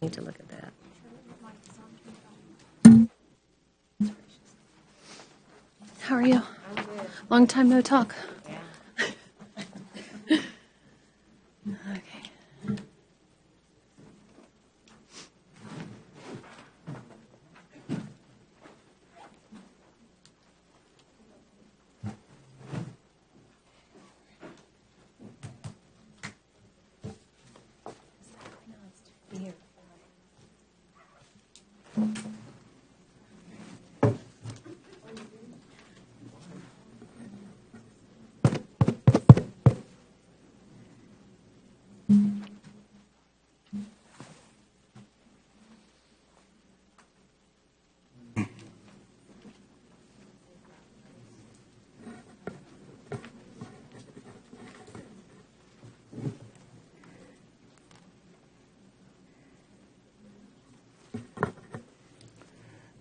Need to look at that. How are you? Long time no talk. Okay.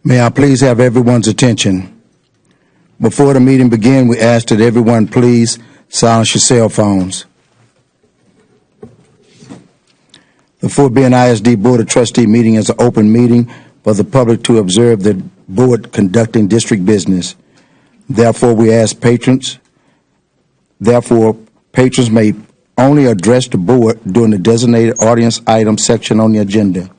May I please have everyone's attention? Before the meeting begins, we ask that everyone please silence your cell phones. The Fort Bend ISD Board of Trustee meeting is an open meeting for the public to observe the board conducting district business. Therefore, patrons may only address the board during the designated audience item section on the agenda.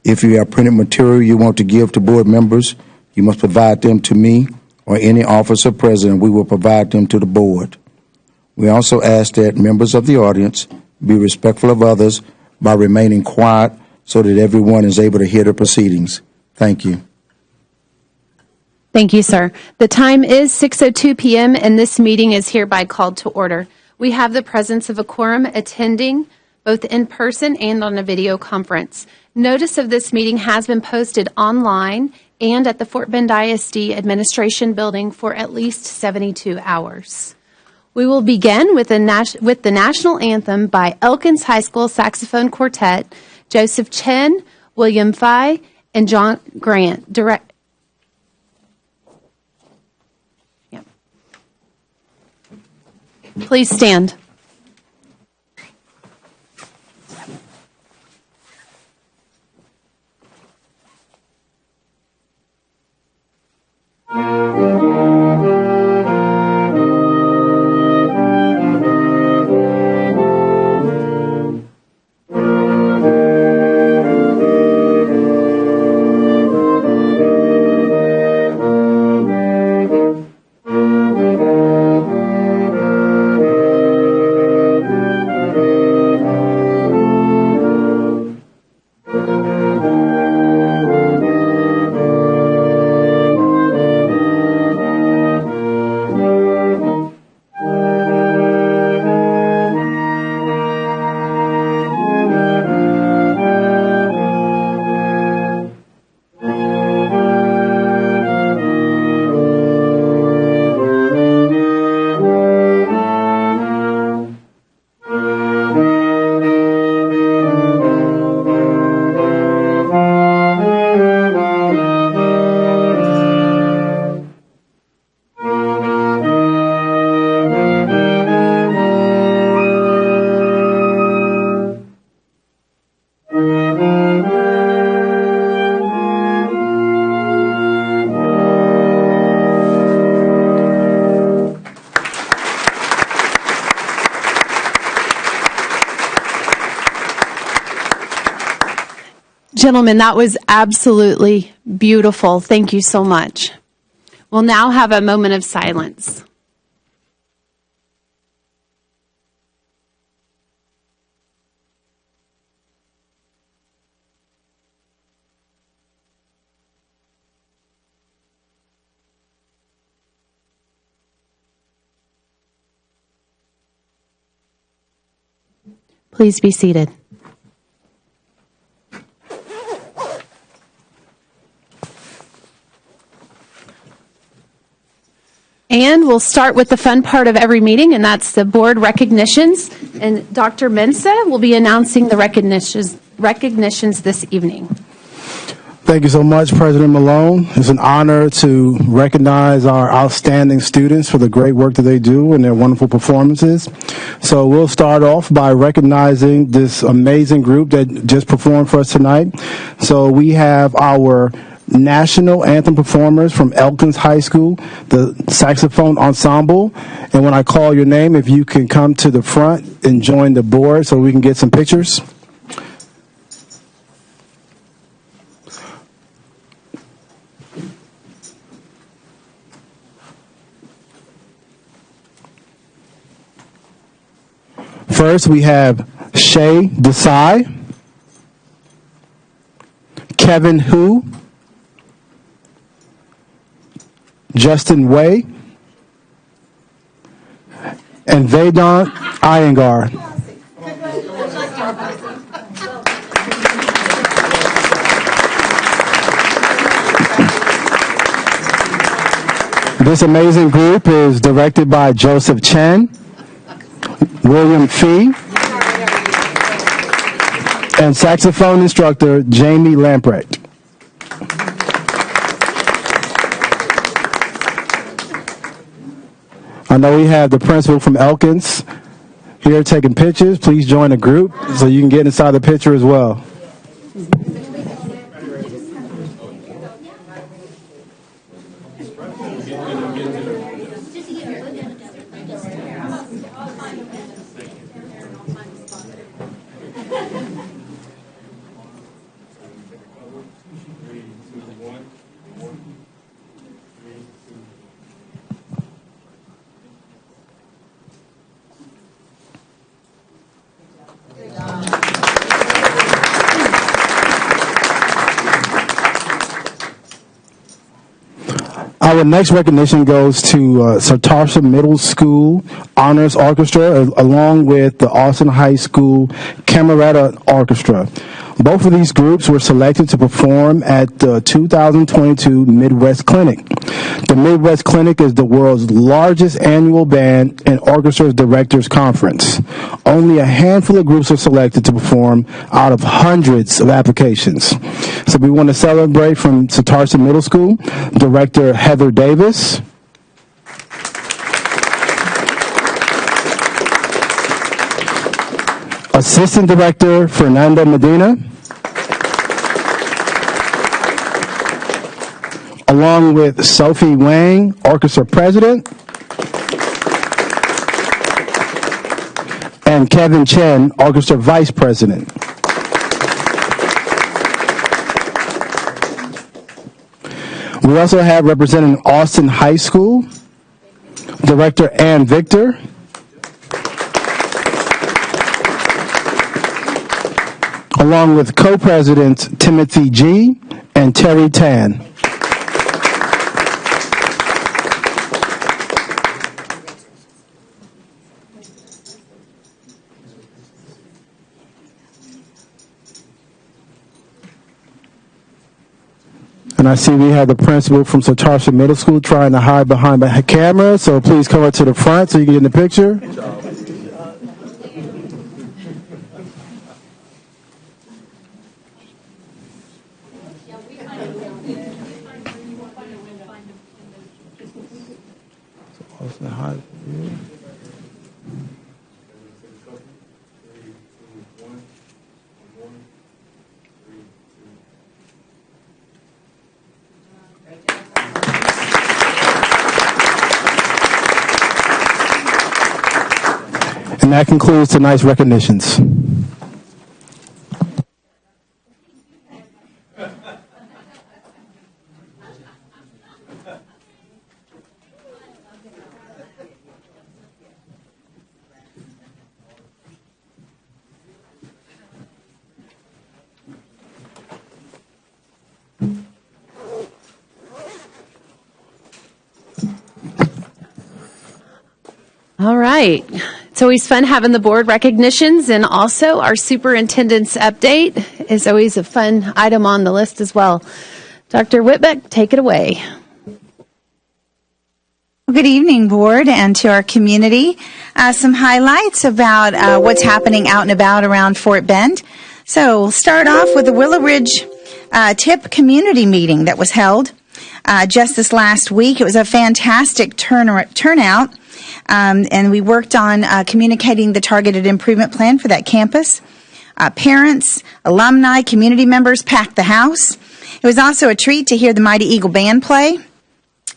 If you have printed material you want to give to board members, you must provide them to me or any officer present. We will provide them to the board. We also ask that members of the audience be respectful of others by remaining quiet so that everyone is able to hear the proceedings. Thank you. Thank you, sir. The time is 6:02 p.m. and this meeting is hereby called to order. We have the presence of a quorum attending both in person and on a video conference. Notice of this meeting has been posted online and at the Fort Bend ISD Administration Building for at least 72 hours. We will begin with the national anthem by Elkins High School Saxophone Quartet, Joseph Chen, William Fye, and John Grant. Please stand. Gentlemen, that was absolutely beautiful. Thank you so much. We'll now have a moment of silence. Please be seated. And we'll start with the fun part of every meeting, and that's the board recognitions. And Dr. Mensah will be announcing the recognitions this evening. Thank you so much, President Malone. It's an honor to recognize our outstanding students for the great work that they do and their wonderful performances. So we'll start off by recognizing this amazing group that just performed for us tonight. So we have our national anthem performers from Elkins High School, the saxophone ensemble. And when I call your name, if you can come to the front and join the board so we can get some pictures. First, we have Shay Desai, Kevin Hu, Justin Way, and Vedant Iyengar. This amazing group is directed by Joseph Chen, William Fee, and saxophone instructor Jamie Lamprecht. I know we have the principal from Elkins here taking pictures. Please join the group so you can get inside the picture as well. Our next recognition goes to Sartarsa Middle School Honors Orchestra, along with the Austin High School Camerata Orchestra. Both of these groups were selected to perform at the 2022 Midwest Clinic. The Midwest Clinic is the world's largest annual band and orchestra directors conference. Only a handful of groups are selected to perform out of hundreds of applications. So we want to celebrate from Sartarsa Middle School, Director Heather Davis, Assistant Director Fernando Medina, along with Sophie Wang, Orchestra President, and Kevin Chen, Orchestra Vice President. We also have representing Austin High School, Director Ann Victor, along with co-presidents Timothy G. and Terry Tan. And I see we have the principal from Sartarsa Middle School trying to hide behind the camera, so please come up to the front so you can get in the picture. And that concludes tonight's recognitions. All right. It's always fun having the board recognitions, and also our superintendent's update is always a fun item on the list as well. Dr. Whitbeck, take it away. Good evening, board, and to our community. Some highlights about what's happening out and about around Fort Bend. So we'll start off with the Willow Ridge TIP community meeting that was held just this last week. It was a fantastic turnout, and we worked on communicating the targeted improvement plan for that campus. Parents, alumni, community members packed the house. It was also a treat to hear the Mighty Eagle Band play.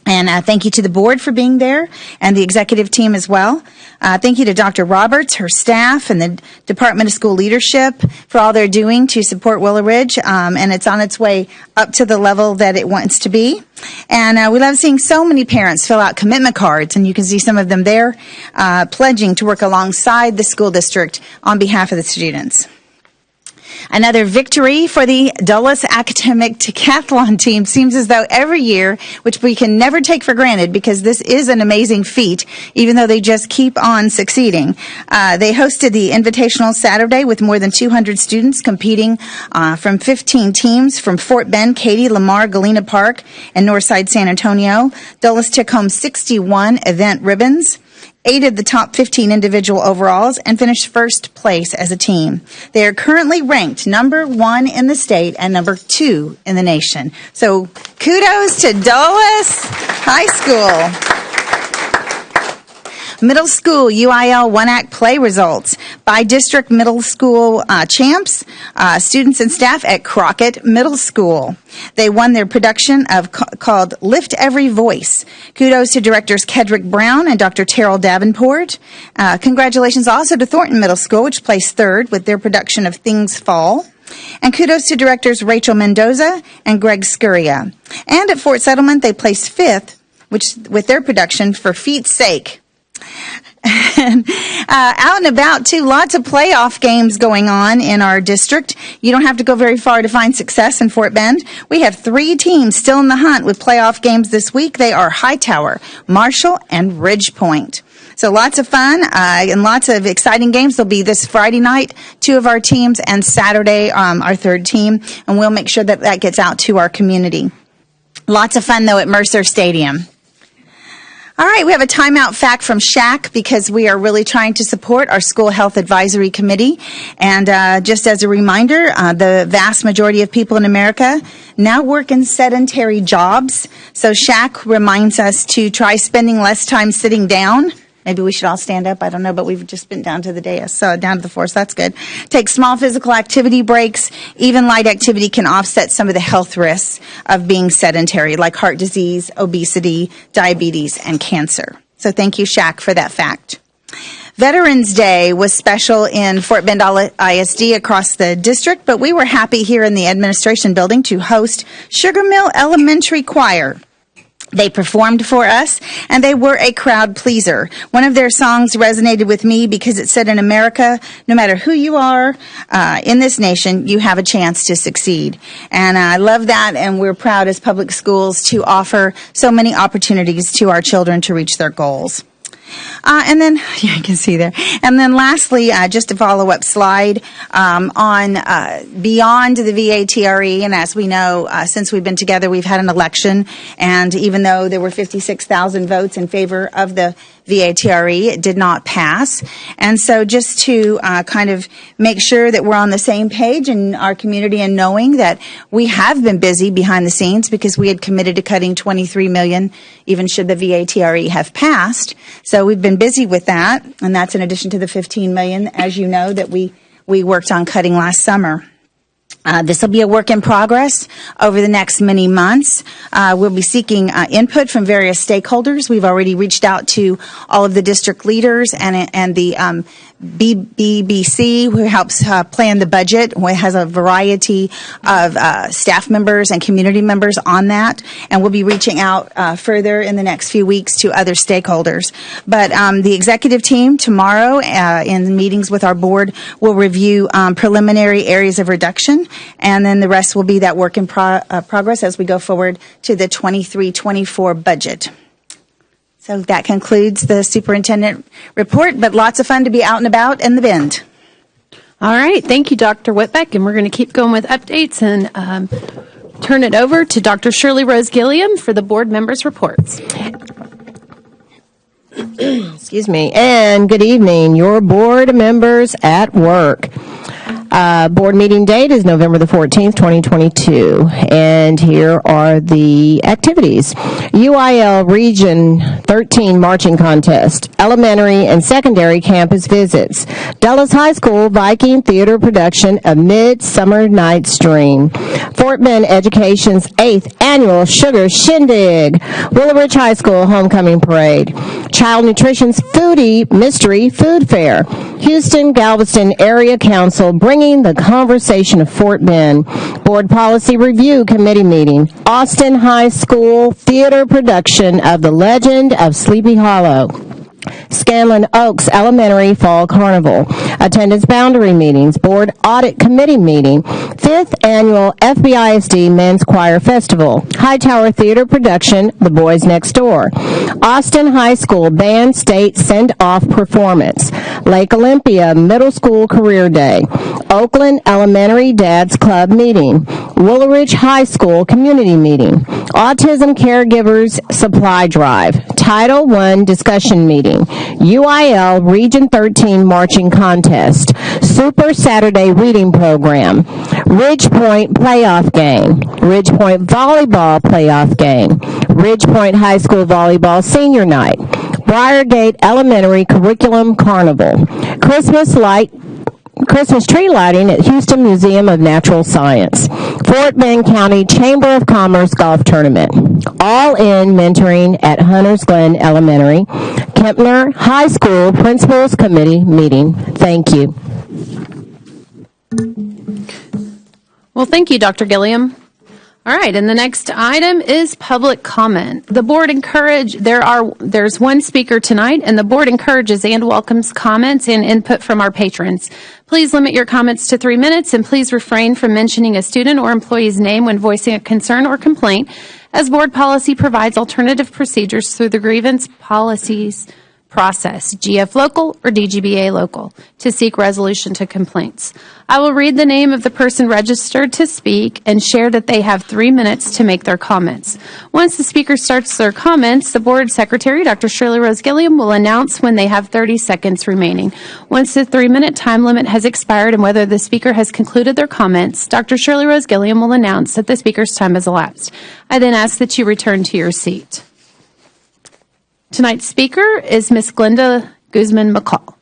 And thank you to the board for being there and the executive team as well. Thank you to Dr. Roberts, her staff, and the Department of School Leadership for all they're doing to support Willow Ridge. And it's on its way up to the level that it wants to be. And we love seeing so many parents fill out commitment cards, and you can see some of them there, pledging to work alongside the school district on behalf of the students. Another victory for the Dulles Academic Decathlon team. Seems as though every year, which we can never take for granted because this is an amazing feat, even though they just keep on succeeding. They hosted the Invitational Saturday with more than 200 students competing from 15 teams from Fort Bend, Katy, Lamar, Galena Park, and Northside San Antonio. Dulles took home 61 event ribbons, 8 of the top 15 individual overalls, and finished first place as a team. They are currently ranked number 1 in the state and number 2 in the nation. So kudos to Dulles High School. Middle school UIL one-act play results. By district middle school champs, students and staff at Crockett Middle School. They won their production of called Lift Every Voice. Kudos to directors Kedrick Brown and Dr. Terrell Davenport. Congratulations also to Thornton Middle School, which placed 3rd with their production of Things Fall. And kudos to directors Rachel Mendoza and Greg Scuria. And at Fort Settlement, they placed 5th, which with their production For Feet's Sake. Out and about too, lots of playoff games going on in our district. You don't have to go very far to find success in Fort Bend. We have 3 teams still in the hunt with playoff games this week. They are Hightower, Marshall, and Ridgepoint. So lots of fun and lots of exciting games. There'll be this Friday night, 2 of our teams, and Saturday, our 3rd team, and we'll make sure that that gets out to our community. Lots of fun, though, at Mercer Stadium. All right, we have a timeout fact from SHAC because we are really trying to support our School Health Advisory Committee. And just as a reminder, the vast majority of people in America now work in sedentary jobs. So SHAC reminds us to try spending less time sitting down. Maybe we should all stand up. I don't know, but we've just been down to the dais, so down to the floor, so that's good. Take small physical activity breaks. Even light activity can offset some of the health risks of being sedentary, like heart disease, obesity, diabetes, and cancer. So thank you, SHAC, for that fact. Veterans Day was special in Fort Bend ISD across the district, but we were happy here in the administration building to host Sugar Mill Elementary Choir. They performed for us, and they were a crowd pleaser. One of their songs resonated with me because it said, in America, no matter who you are in this nation, you have a chance to succeed. And I love that, and we're proud as public schools to offer so many opportunities to our children to reach their goals. And then, yeah, you can see there. And then lastly, just a follow-up slide on beyond the VATRE. And as we know, since we've been together, we've had an election. And even though there were 56,000 votes in favor of the VATRE, it did not pass. And so just to kind of make sure that we're on the same page in our community and knowing that we have been busy behind the scenes because we had committed to cutting $23 million, even should the VATRE have passed. So we've been busy with that, and that's in addition to the $15 million, as you know, that we worked on cutting last summer. This will be a work in progress over the next many months. We'll be seeking input from various stakeholders. We've already reached out to all of the district leaders and the BBBC, who helps plan the budget, who has a variety of staff members and community members on that. And we'll be reaching out further in the next few weeks to other stakeholders. But the executive team tomorrow, in meetings with our board, will review preliminary areas of reduction. And then the rest will be that work in progress as we go forward to the 23-24 budget. So that concludes the superintendent report, but lots of fun to be out and about in the Bend. All right. Thank you, Dr. Whitbeck. And we're going to keep going with updates and turn it over to Dr. Shirley Rose Gilliam for the board members' reports. Excuse me. And good evening, your board members at work. Board meeting date is November the 14th, 2022. And here are the activities. UIL Region 13 Marching Contest, elementary and secondary campus visits, Dulles High School Viking Theater production of Midsummer Night's Dream, Fort Bend Education's 8th Annual Sugar Shindig, Willow Ridge High School Homecoming Parade, Child Nutrition's Foodie Mystery Food Fair, Houston Galveston Area Council bringing the conversation of Fort Bend, Board Policy Review Committee meeting, Austin High School theater production of The Legend of Sleepy Hollow, Scanlon Oaks Elementary Fall Carnival, attendance boundary meetings, Board Audit Committee meeting, 5th Annual FBISD Men's Choir Festival, Hightower Theater production, The Boys Next Door, Austin High School Band State Send-Off Performance, Lake Olympia Middle School Career Day, Oakland Elementary Dads Club meeting, Willow Ridge High School Community meeting, Autism Caregivers Supply Drive, Title I Discussion meeting, UIL Region 13 Marching Contest, Super Saturday Reading Program, Ridgepoint Playoff Game, Ridgepoint Volleyball Playoff Game, Ridgepoint High School Volleyball Senior Night, Briargate Elementary Curriculum Carnival, Christmas tree lighting at Houston Museum of Natural Science, Fort Bend County Chamber of Commerce Golf Tournament, All-In Mentoring at Hunters Glen Elementary, Kempner High School Principals Committee meeting. Thank you. Well, thank you, Dr. Gilliam. All right, and the next item is public comment. The board there's one speaker tonight, and the board encourages and welcomes comments and input from our patrons. Please limit your comments to 3 minutes, and please refrain from mentioning a student or employee's name when voicing a concern or complaint, as board policy provides alternative procedures through the grievance policies process, GF local or DGBA local, to seek resolution to complaints. I will read the name of the person registered to speak and share that they have 3 minutes to make their comments. Once the speaker starts their comments, the board secretary, Dr. Shirley Rose Gilliam, will announce when they have 30 seconds remaining. Once the 3-minute time limit has expired and whether the speaker has concluded their comments, Dr. Shirley Rose Gilliam will announce that the speaker's time has elapsed. I then ask that you return to your seat. Tonight's speaker is Ms. Glenda Guzman McCall.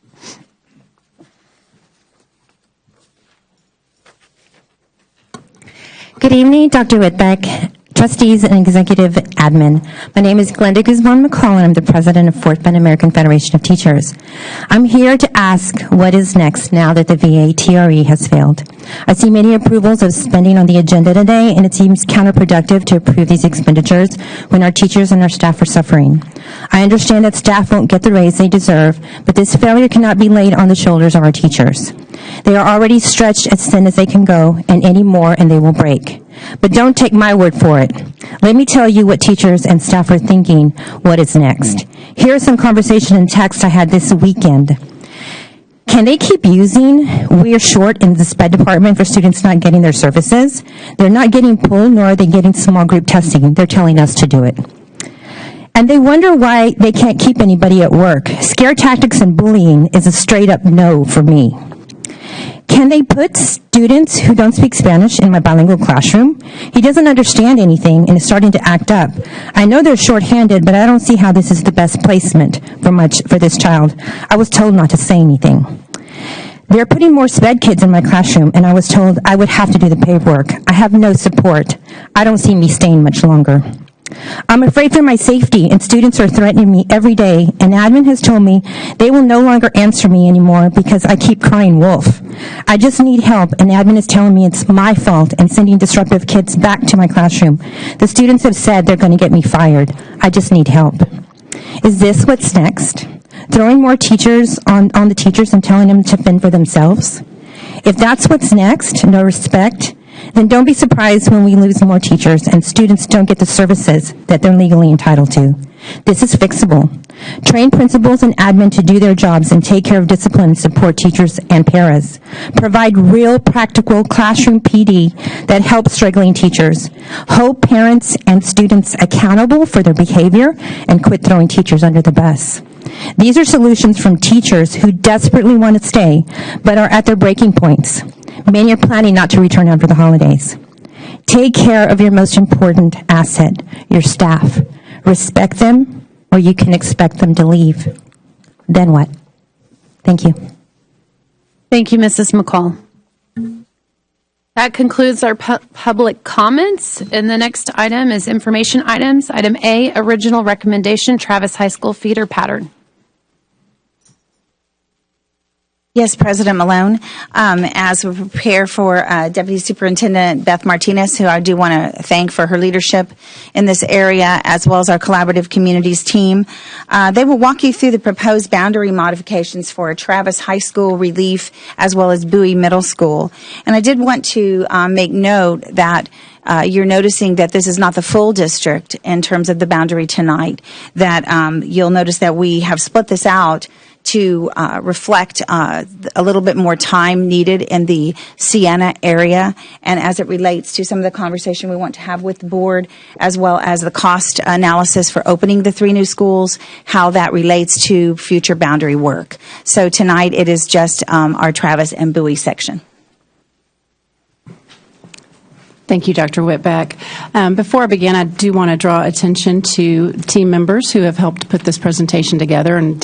Good evening, Dr. Whitbeck, trustees and executive admin. My name is Glenda Guzman McCall, and I'm the president of Fort Bend American Federation of Teachers. I'm here to ask what is next now that the VA TRE has failed. I see many approvals of spending on the agenda today, and it seems counterproductive to approve these expenditures when our teachers and our staff are suffering. I understand that staff won't get the raise they deserve, but this failure cannot be laid on the shoulders of our teachers. They are already stretched as thin as they can go, and any more and they will break. But don't take my word for it. Let me tell you what teachers and staff are thinking, what is next. Here's some conversation and text I had this weekend. Can they keep using "we're short" in the SPED department for students not getting their services? They're not getting pulled, nor are they getting small group testing. They're telling us to do it. And they wonder why they can't keep anybody at work. Scare tactics and bullying is a straight up no for me. Can they put students who don't speak Spanish in my bilingual classroom? He doesn't understand anything and is starting to act up. I know they're short-handed, but I don't see how this is the best placement for this child. I was told not to say anything. They're putting more SPED kids in my classroom, and I was told I would have to do the paperwork. I have no support. I don't see me staying much longer. I'm afraid for my safety, and students are threatening me every day, and admin has told me they will no longer answer me anymore because I keep crying wolf. I just need help, and admin is telling me it's my fault and sending disruptive kids back to my classroom. The students have said they're going to get me fired. I just need help. Is this what's next? Throwing more teachers on the teachers and telling them to fend for themselves? If that's what's next, no respect, then don't be surprised when we lose more teachers and students don't get the services that they're legally entitled to. This is fixable. Train principals and admin to do their jobs and take care of discipline and support teachers and paras. Provide real practical classroom PD that helps struggling teachers. Hold parents and students accountable for their behavior and quit throwing teachers under the bus. These are solutions from teachers who desperately want to stay but are at their breaking points. Many are planning not to return after the holidays. Take care of your most important asset, your staff. Respect them, or you can expect them to leave. Then what? Thank you. Thank you, Mrs. McCall. That concludes our public comments. And the next item is information items. Item A, original recommendation, Travis High School feeder pattern. Yes, President Malone. As we prepare for Deputy Superintendent Beth Martinez, who I do want to thank for her leadership in this area, as well as our collaborative communities team, they will walk you through the proposed boundary modifications for Travis High School Relief, as well as Bowie Middle School. And I did want to make note that you're noticing that this is not the full district in terms of the boundary tonight, that you'll notice that we have split this out to reflect a little bit more time needed in the Siena area, and as it relates to some of the conversation we want to have with the board, as well as the cost analysis for opening the 3 new schools, how that relates to future boundary work. So tonight it is just our Travis and Bowie section. Thank you, Dr. Whitbeck. Before I begin, I do want to draw attention to team members who have helped put this presentation together and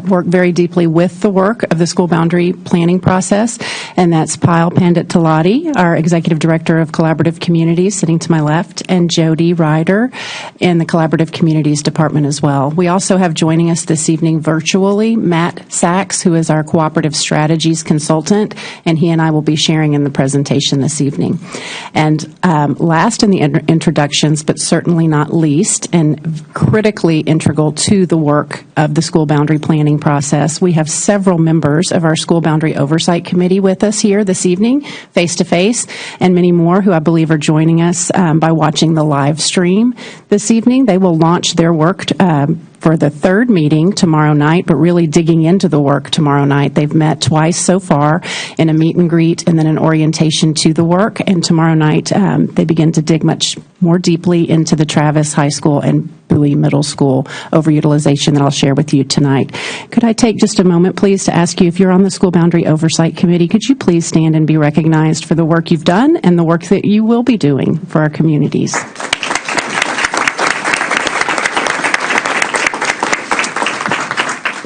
work very deeply with the work of the school boundary planning process. And that's Pyle Pandit Talati, our Executive Director of Collaborative Communities, sitting to my left, and Jody Ryder in the Collaborative Communities Department as well. We also have joining us this evening virtually Matt Sachs, who is our Cooperative Strategies Consultant, and he and I will be sharing in the presentation this evening. And last in the introductions, but certainly not least, and critically integral to the work of the school boundary planning process, we have several members of our School Boundary Oversight Committee with us here this evening, face-to-face, and many more who I believe are joining us by watching the live stream this evening. They will launch their work for the 3rd meeting tomorrow night, but really digging into the work tomorrow night. They've met twice so far in a meet and greet and then an orientation to the work. And tomorrow night, they begin to dig much more deeply into the Travis High School and Bowie Middle School overutilization that I'll share with you tonight. Could I take just a moment, please, to ask you, if you're on the School Boundary Oversight Committee, could you please stand and be recognized for the work you've done and the work that you will be doing for our communities?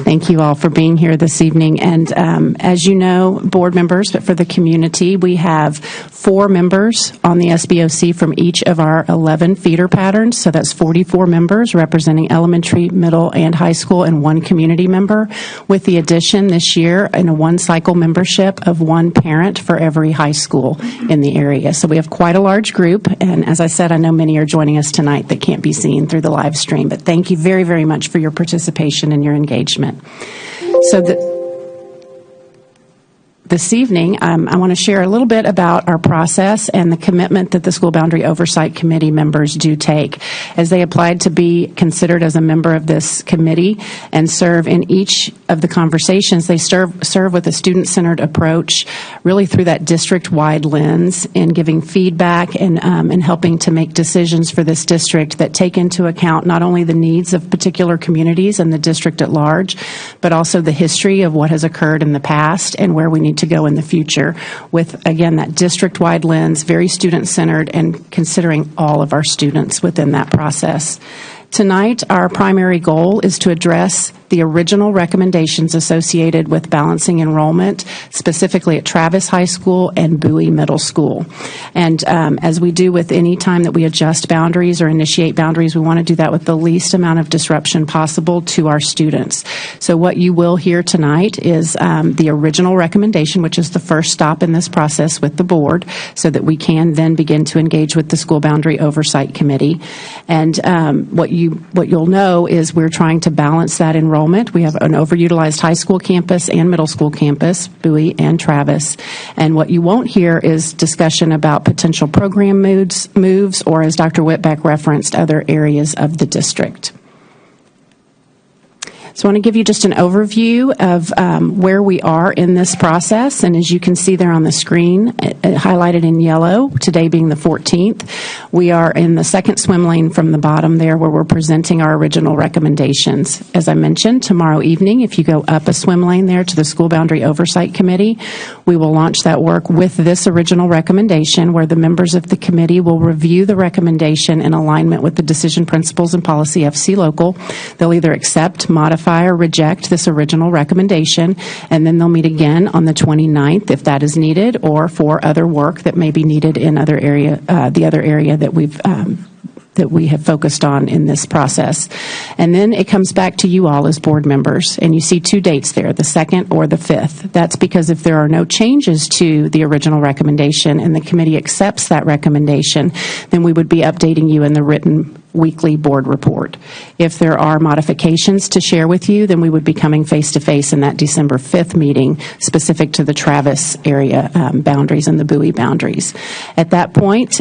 Thank you all for being here this evening. And as you know, board members, but for the community, we have 4 members on the SBOC from each of our 11 feeder patterns. So that's 44 members representing elementary, middle, and high school, and 1 community member, with the addition this year in a 1-cycle membership of 1 parent for every high school in the area. So we have quite a large group. And as I said, I know many are joining us tonight that can't be seen through the live stream. But thank you very, very much for your participation and your engagement. So this evening, I want to share a little bit about our process and the commitment that the School Boundary Oversight Committee members do take as they applied to be considered as a member of this committee and serve in each of the conversations. They serve with a student-centered approach, really through that district-wide lens, in giving feedback and helping to make decisions for this district that take into account not only the needs of particular communities and the district at large, but also the history of what has occurred in the past and where we need to go in the future, with, again, that district-wide lens, very student-centered, and considering all of our students within that process. Tonight, our primary goal is to address the original recommendations associated with balancing enrollment, specifically at Travis High School and Bowie Middle School. And as we do with any time that we adjust boundaries or initiate boundaries, we want to do that with the least amount of disruption possible to our students. So what you will hear tonight is the original recommendation, which is the first stop in this process with the board, so that we can then begin to engage with the School Boundary Oversight Committee. And what you'll know is we're trying to balance that enrollment. We have an overutilized high school campus and middle school campus, Bowie and Travis. And what you won't hear is discussion about potential program moves, or, as Dr. Whitbeck referenced, other areas of the district. So I want to give you just an overview of where we are in this process. And as you can see there on the screen, highlighted in yellow, today being the 14th, we are in the second swim lane from the bottom there where we're presenting our original recommendations. As I mentioned, tomorrow evening, if you go up a swim lane there to the School Boundary Oversight Committee, we will launch that work with this original recommendation where the members of the committee will review the recommendation in alignment with the decision principles and policy FC Local. They'll either accept, modify, or reject this original recommendation, and then they'll meet again on the 29th if that is needed, or for other work that may be needed in the other area that we have focused on in this process. And then it comes back to you all as board members, and you see two dates there, the 2nd or the 5th. That's because if there are no changes to the original recommendation and the committee accepts that recommendation, then we would be updating you in the written weekly board report. If there are modifications to share with you, then we would be coming face-to-face in that December 5th meeting specific to the Travis area boundaries and the Bowie boundaries. At that point,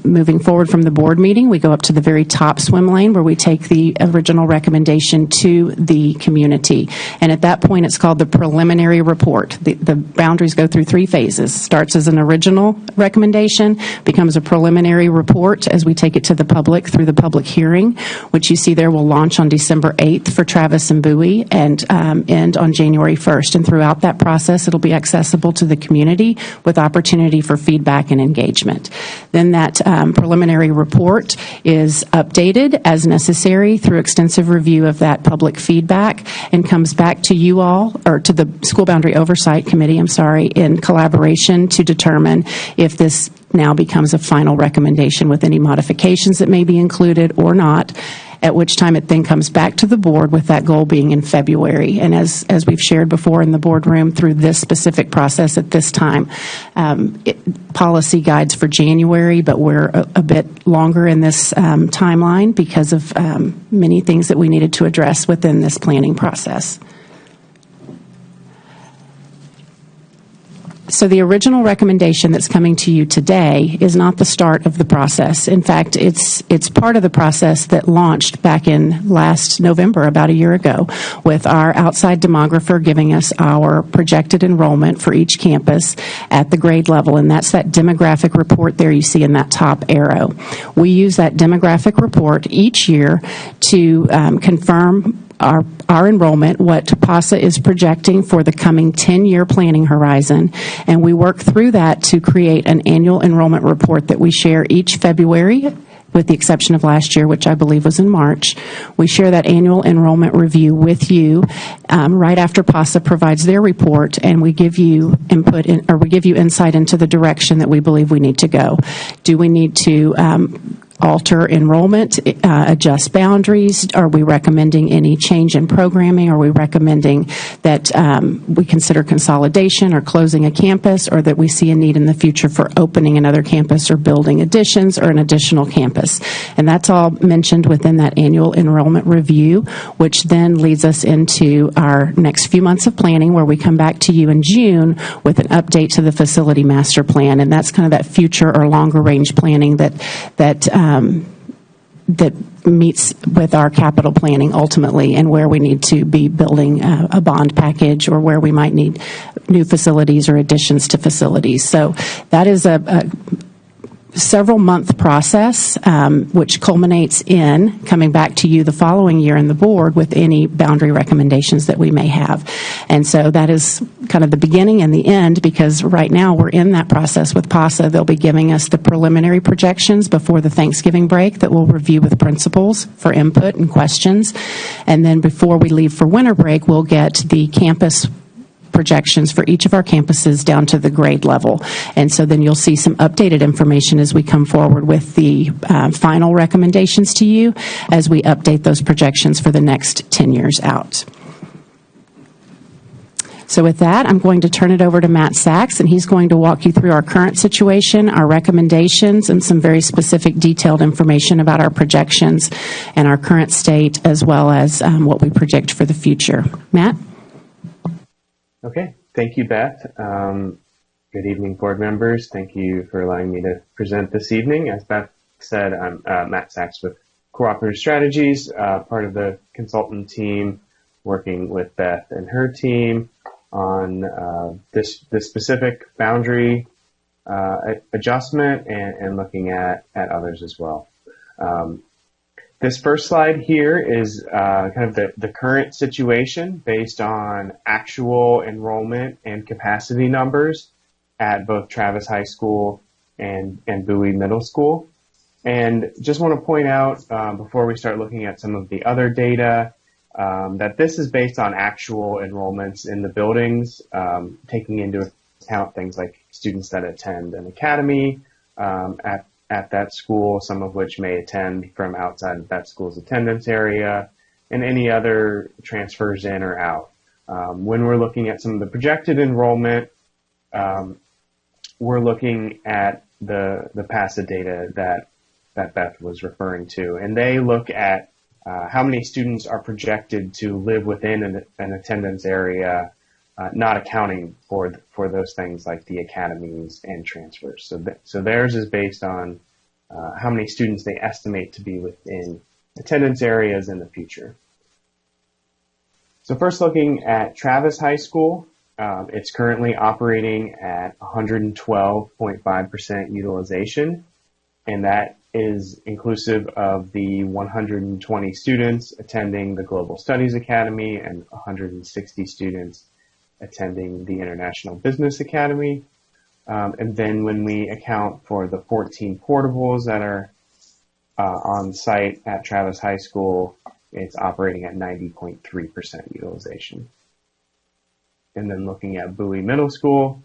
moving forward from the board meeting, we go up to the very top swim lane where we take the original recommendation to the community. And at that point, it's called the preliminary report. The boundaries go through 3 phases. Starts as an original recommendation, becomes a preliminary report as we take it to the public through the public hearing, which you see there will launch on December 8th for Travis and Bowie and end on January 1st. And throughout that process, it'll be accessible to the community with opportunity for feedback and engagement. Then that preliminary report is updated as necessary through extensive review of that public feedback and comes back to you all, or to the School Boundary Oversight Committee, in collaboration to determine if this now becomes a final recommendation with any modifications that may be included or not, at which time it then comes back to the board with that goal being in February. And as we've shared before in the boardroom through this specific process at this time, policy guides for January, but we're a bit longer in this timeline because of many things that we needed to address within this planning process. So the original recommendation that's coming to you today is not the start of the process. In fact, it's part of the process that launched back in last November, about a year ago, with our outside demographer giving us our projected enrollment for each campus at the grade level, and that's that demographic report there you see in that top arrow. We use that demographic report each year to confirm our enrollment, what PASA is projecting for the coming 10-year planning horizon, and we work through that to create an annual enrollment report that we share each February, with the exception of last year, which I believe was in March. We share that annual enrollment review with you right after PASA provides their report, and we give you input or we give you insight into the direction that we believe we need to go. Do we need to alter enrollment, adjust boundaries? Are we recommending any change in programming? Are we recommending that we consider consolidation or closing a campus, or that we see a need in the future for opening another campus or building additions or an additional campus? And that's all mentioned within that annual enrollment review, which then leads us into our next few months of planning, where we come back to you in June with an update to the facility master plan. And that's kind of that future or longer range planning that meets with our capital planning ultimately, and where we need to be building a bond package, or where we might need new facilities or additions to facilities. So that is a several month process, which culminates in coming back to you the following year in the board with any boundary recommendations that we may have. And so that is kind of the beginning and the end, because right now we're in that process with PASA. They'll be giving us the preliminary projections before the Thanksgiving break that we'll review with principals for input and questions. And then before we leave for winter break, we'll get the campus projections for each of our campuses down to the grade level. And so then you'll see some updated information as we come forward with the final recommendations to you as we update those projections for the next 10 years out. So with that, I'm going to turn it over to Matt Sachs, and he's going to walk you through our current situation, our recommendations, and some very specific detailed information about our projections and our current state, as well as what we project for the future. Matt? Okay, thank you, Beth. Good evening, board members. Thank you for allowing me to present this evening. As Beth said, I'm Matt Sachs with Cooperative Strategies, part of the consultant team working with Beth and her team on this specific boundary adjustment and looking at others as well. This first slide here is kind of the current situation based on actual enrollment and capacity numbers at both Travis High School and Bowie Middle School. And just want to point out before we start looking at some of the other data that this is based on actual enrollments in the buildings, taking into account things like students that attend an academy at that school, some of which may attend from outside of that school's attendance area, and any other transfers in or out. When we're looking at some of the projected enrollment, we're looking at the PASA data that Beth was referring to, and they look at how many students are projected to live within an attendance area, not accounting for those things like the academies and transfers. So theirs is based on how many students they estimate to be within attendance areas in the future. So first looking at Travis High School, it's currently operating at 112.5% utilization, and that is inclusive of the 120 students attending the Global Studies Academy and 160 students attending the International Business Academy. And then when we account for the 14 portables that are on site at Travis High School, it's operating at 90.3% utilization. And then looking at Bowie Middle School,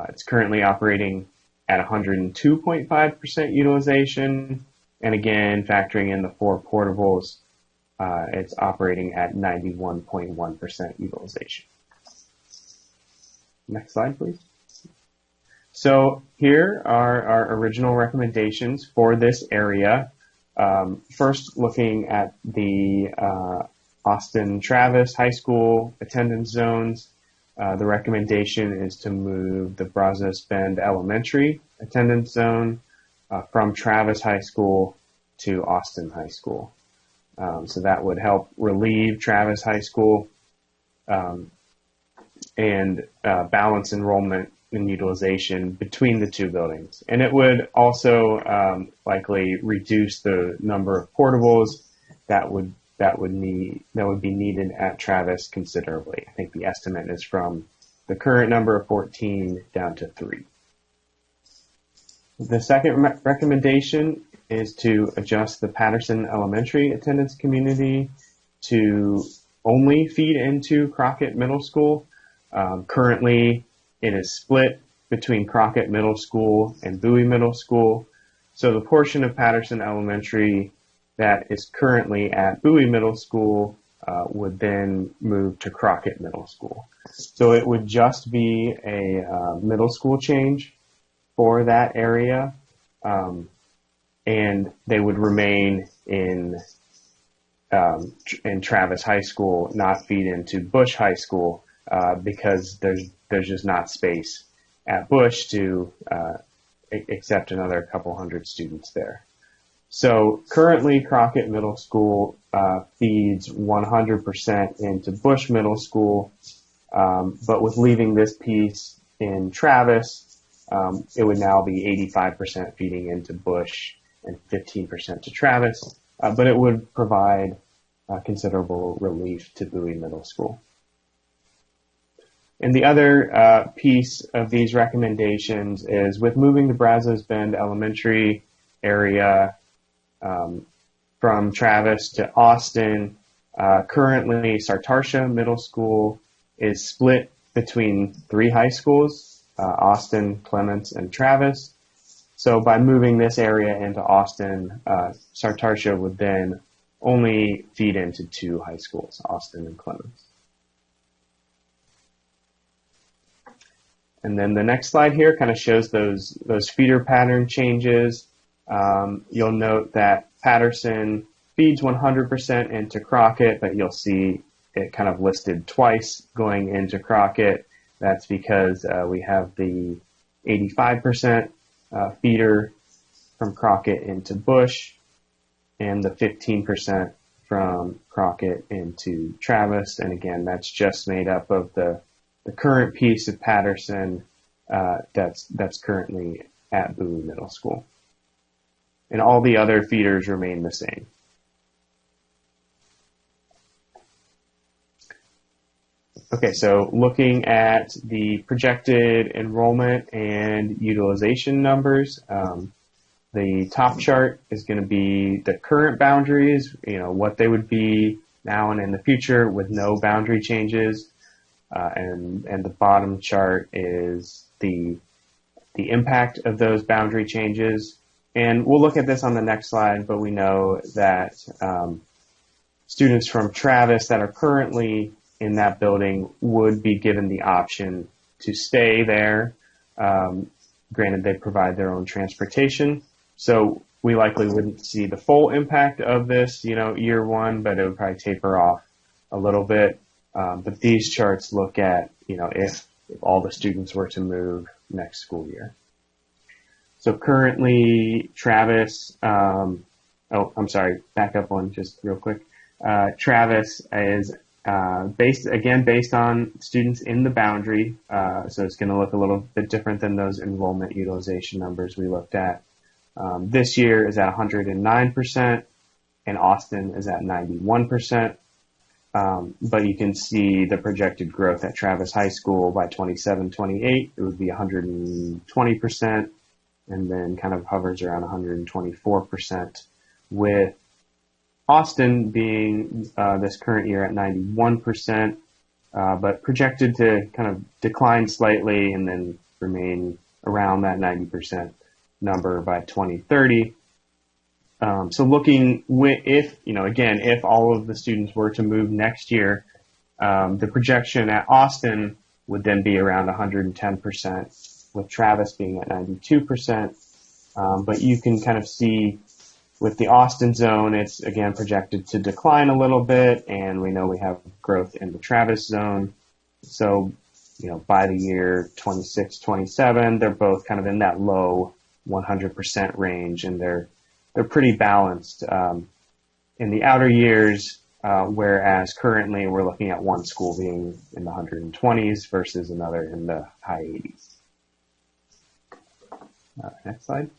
it's currently operating at 102.5% utilization. And again, factoring in the 4 portables, it's operating at 91.1% utilization. Next slide, please. So here are our original recommendations for this area. First, looking at the Austin Travis High School attendance zones, the recommendation is to move the Brazos Bend Elementary attendance zone from Travis High School to Austin High School. So that would help relieve Travis High School and balance enrollment and utilization between the two buildings. And it would also likely reduce the number of portables that would be needed at Travis considerably. I think the estimate is from the current number of 14 down to 3. The second recommendation is to adjust the Patterson Elementary attendance community to only feed into Crockett Middle School. Currently, it is split between Crockett Middle School and Bowie Middle School. So the portion of Patterson Elementary that is currently at Bowie Middle School would then move to Crockett Middle School. So it would just be a middle school change for that area, and they would remain in Travis High School, not feed into Bush High School, because there's just not space at Bush to accept another couple hundred students there. So currently Crockett Middle School feeds 100% into Bush Middle School, but with leaving this piece in Travis, it would now be 85% feeding into Bush and 15% to Travis, but it would provide considerable relief to Bowie Middle School. And the other piece of these recommendations is with moving the Brazos Bend Elementary area from Travis to Austin, currently Sartarsha Middle School is split between 3 high schools, Austin, Clements, and Travis. So by moving this area into Austin, Sartarsha would then only feed into 2 high schools, Austin and Clements. And then the next slide here kind of shows those feeder pattern changes. You'll note that Patterson feeds 100% into Crockett, but you'll see it kind of listed twice going into Crockett. That's because we have the 85% feeder from Crockett into Bush and the 15% from Crockett into Travis. And again, that's just made up of the current piece of Patterson that's currently at Bowie Middle School. And all the other feeders remain the same. Okay, so looking at the projected enrollment and utilization numbers, the top chart is going to be the current boundaries, what they would be now and in the future with no boundary changes. And the bottom chart is the impact of those boundary changes. And we'll look at this on the next slide, but we know that students from Travis that are currently in that building would be given the option to stay there. Granted, they provide their own transportation. So we likely wouldn't see the full impact of this, year one, but it would probably taper off a little bit. But these charts look at, if all the students were to move next school year. So currently, Travis, I'm sorry, back up one just real quick. Travis is based on students in the boundary. So it's going to look a little bit different than those enrollment utilization numbers we looked at. This year is at 109%, and Austin is at 91%. But you can see the projected growth at Travis High School by 27-28. It would be 120%, and then kind of hovers around 124%, with Austin being this current year at 91%, but projected to kind of decline slightly and then remain around that 90% number by 2030. So looking if all of the students were to move next year, the projection at Austin would then be around 110%, with Travis being at 92%. But you can kind of see with the Austin zone, it's again projected to decline a little bit, and we know we have growth in the Travis zone. So, by the year 26, 27, they're both kind of in that low 100% range, and they're pretty balanced in the outer years, whereas currently we're looking at one school being in the 120s versus another in the high 80s. Next slide.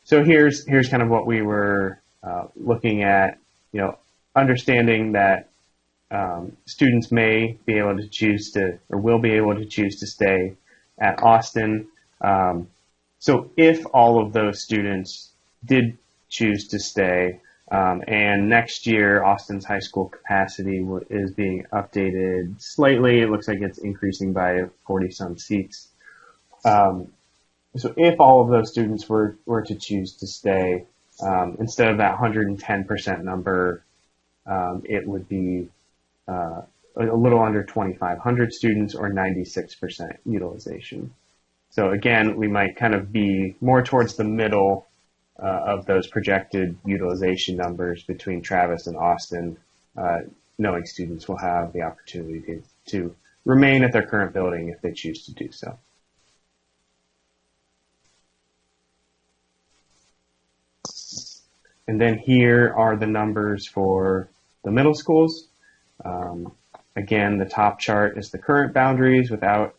So here's kind of what we were looking at, understanding that students may be able to choose to, or will be able to choose to stay at Austin. So if all of those students did choose to stay, and next year Austin's high school capacity is being updated slightly, it looks like it's increasing by 40-some seats. So if all of those students were to choose to stay, instead of that 110% number, it would be a little under 2,500 students, or 96% utilization. So again, we might kind of be more towards the middle of those projected utilization numbers between Travis and Austin, knowing students will have the opportunity to remain at their current building if they choose to do so. And then here are the numbers for the middle schools. Again, the top chart is the current boundaries without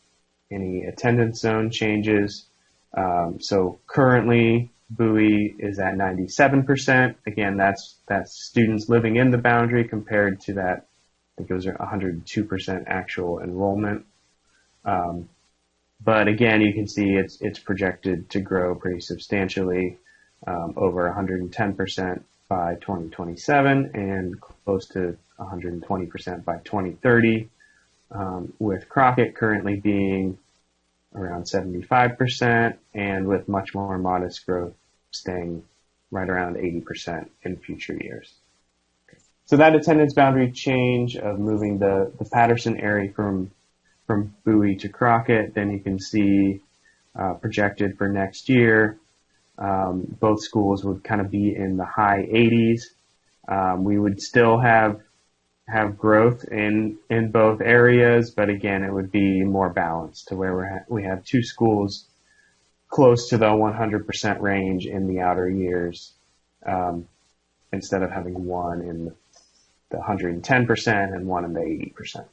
any attendance zone changes. So currently, Bowie is at 97%. Again, that's students living in the boundary compared to that, I think it was 102% actual enrollment. But again, you can see it's projected to grow pretty substantially, over 110% by 2027 and close to 120% by 2030, with Crockett currently being around 75% and with much more modest growth staying right around 80% in future years. So that attendance boundary change of moving the Patterson area from Bowie to Crockett, then you can see projected for next year, both schools would kind of be in the high 80s. We would still have growth in both areas, but again, it would be more balanced to where we have two schools close to the 100% range in the outer years, instead of having one in the 110% and one in the 80%.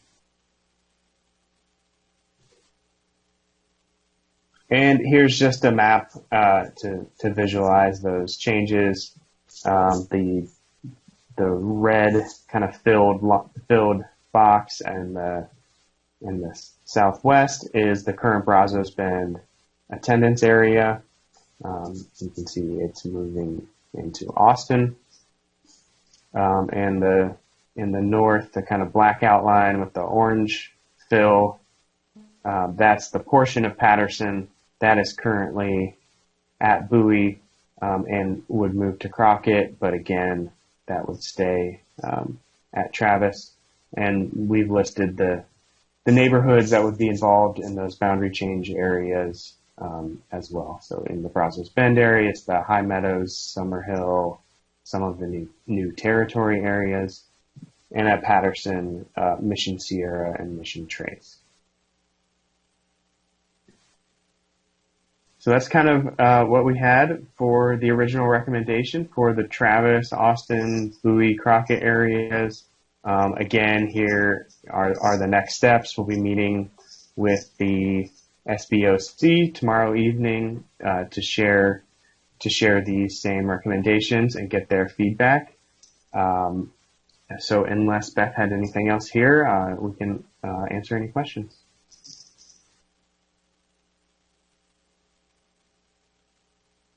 And here's just a map to visualize those changes. The red kind of filled box and in the southwest is the current Brazos Bend attendance area. You can see it's moving into Austin. And in the north, the kind of black outline with the orange fill, that's the portion of Patterson that is currently at Bowie and would move to Crockett, but again, that would stay at Travis. And we've listed the neighborhoods that would be involved in those boundary change areas as well. So in the Brazos Bend area, it's the High Meadows, Summerhill, some of the new territory areas, and at Patterson, Mission Sierra and Mission Trace. So that's kind of what we had for the original recommendation for the Travis, Austin, Bowie, Crockett areas. Again, here are the next steps. We'll be meeting with the SBOC tomorrow evening to share these same recommendations and get their feedback. So unless Beth had anything else here, we can answer any questions.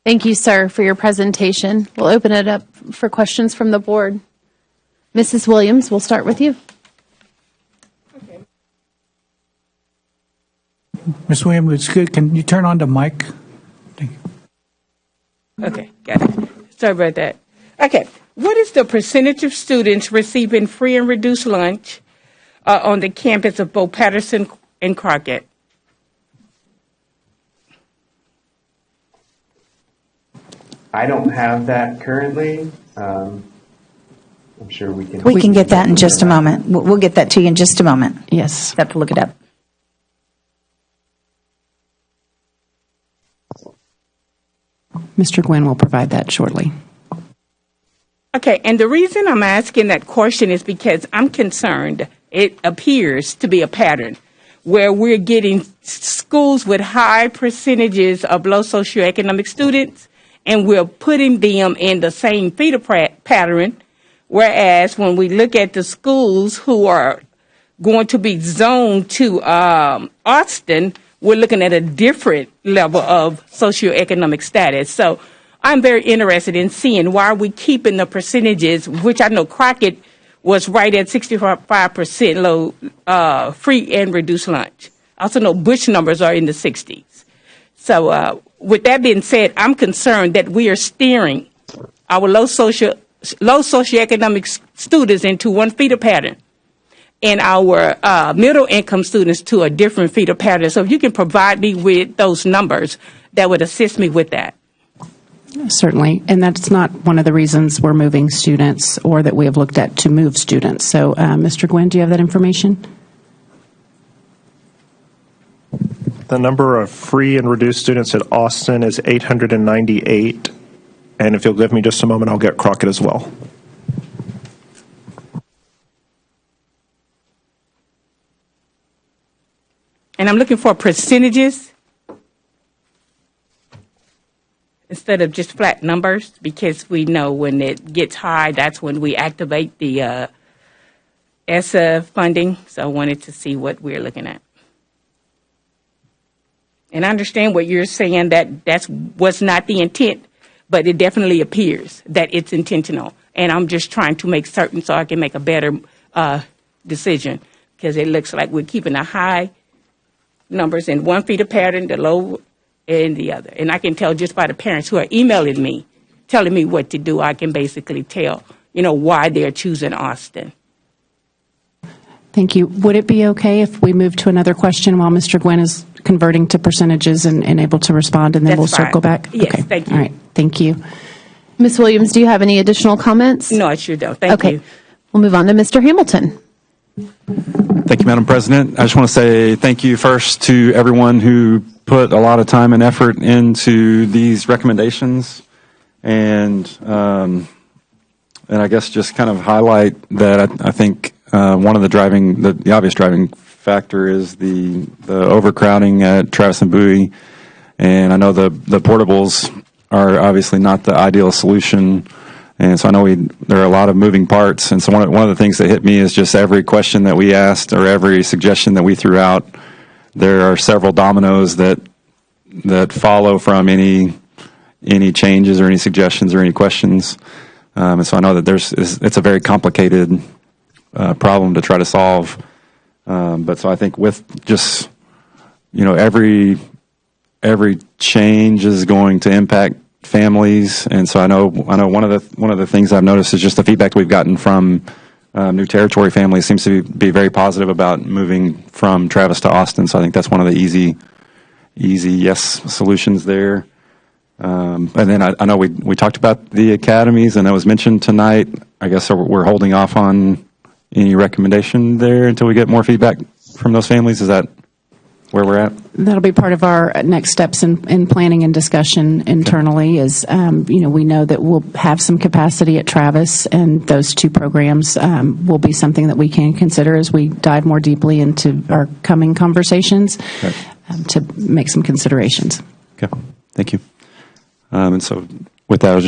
Thank you, sir, for your presentation. We'll open it up for questions from the board. Mrs. Williams, we'll start with you. Okay. Ms. Williams, it's good. Can you turn on the mic? Thank you. Okay, got it. Sorry about that. Okay, what is the percentage of students receiving free and reduced lunch on the campus of both Patterson and Crockett? I don't have that currently. I'm sure we can. We can get that in just a moment. We'll get that to you in just a moment. Yes. Have to look it up. Mr. Gwynn will provide that shortly. Okay, and the reason I'm asking that question is because I'm concerned. It appears to be a pattern where we're getting schools with high percentages of low socioeconomic students, and we're putting them in the same feeder pattern, whereas when we look at the schools who are going to be zoned to Austin, we're looking at a different level of socioeconomic status. So I'm very interested in seeing why are we keeping the percentages, which I know Crockett was right at 65% low free and reduced lunch. I also know Bush numbers are in the 60s. So with that being said, I'm concerned that we are steering our low socioeconomic students into one feeder pattern and our middle income students to a different feeder pattern. So if you can provide me with those numbers, that would assist me with that. Certainly, and that's not one of the reasons we're moving students or that we have looked at to move students. So Mr. Gwynn, do you have that information? The number of free and reduced students at Austin is 898. And if you'll give me just a moment, I'll get Crockett as well. And I'm looking for percentages instead of just flat numbers, because we know when it gets high, that's when we activate the ESSA funding. So I wanted to see what we're looking at. And I understand what you're saying, that was not the intent, but it definitely appears that it's intentional. And I'm just trying to make certain so I can make a better decision, because it looks like we're keeping the high numbers in one feeder pattern, the low in the other. And I can tell just by the parents who are emailing me, telling me what to do, I can basically tell, why they're choosing Austin. Thank you. Would it be okay if we move to another question while Mr. Gwynn is converting to percentages and able to respond, and then we'll circle back? Yes, okay. Thank you. All right. Thank you. Ms. Williams, do you have any additional comments? No, I sure don't. Thank you. We'll move on to Mr. Hamilton. Thank you, Madam President. I just want to say thank you first to everyone who put a lot of time and effort into these recommendations. And and I guess just kind of highlight that I think one of the obvious driving factor is the overcrowding at Travis and Bowie, and I know the portables are obviously not the ideal solution, and so I know there are a lot of moving parts, and so one of the things that hit me is just every question that we asked or every suggestion that we threw out, there are several dominoes that follow from any changes or any suggestions or any questions. And so I know that it's a very complicated problem to try to solve. But so I think with just, every change is going to impact families. And so I know one of the things I've noticed is just the feedback we've gotten from New Territory families seems to be very positive about moving from Travis to Austin. So I think that's one of the easy yes solutions there. And then I know we talked about the academies, and that was mentioned tonight. I guess we're holding off on any recommendation there until we get more feedback from those families. Is that where we're at? That'll be part of our next steps in planning and discussion internally. Is we know that we'll have some capacity at Travis, and those two programs will be something that we can consider as we dive more deeply into our coming conversations to make some considerations. Okay, thank you. And so with that,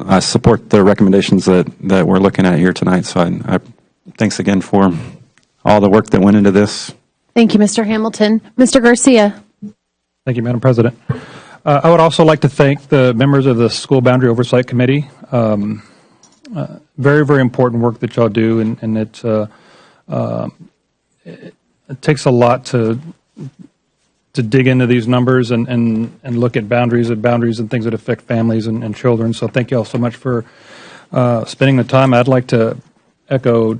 I support the recommendations that we're looking at here tonight. So I thanks again for all the work that went into this. Thank you, Mr. Hamilton. Mr. Garcia. Thank you, Madam President. I would also like to thank the members of the School Boundary Oversight Committee. Very, very important work that y'all do, and it takes a lot to dig into these numbers and look at boundaries and things that affect families and children. So thank you all so much for spending the time. I'd like to echo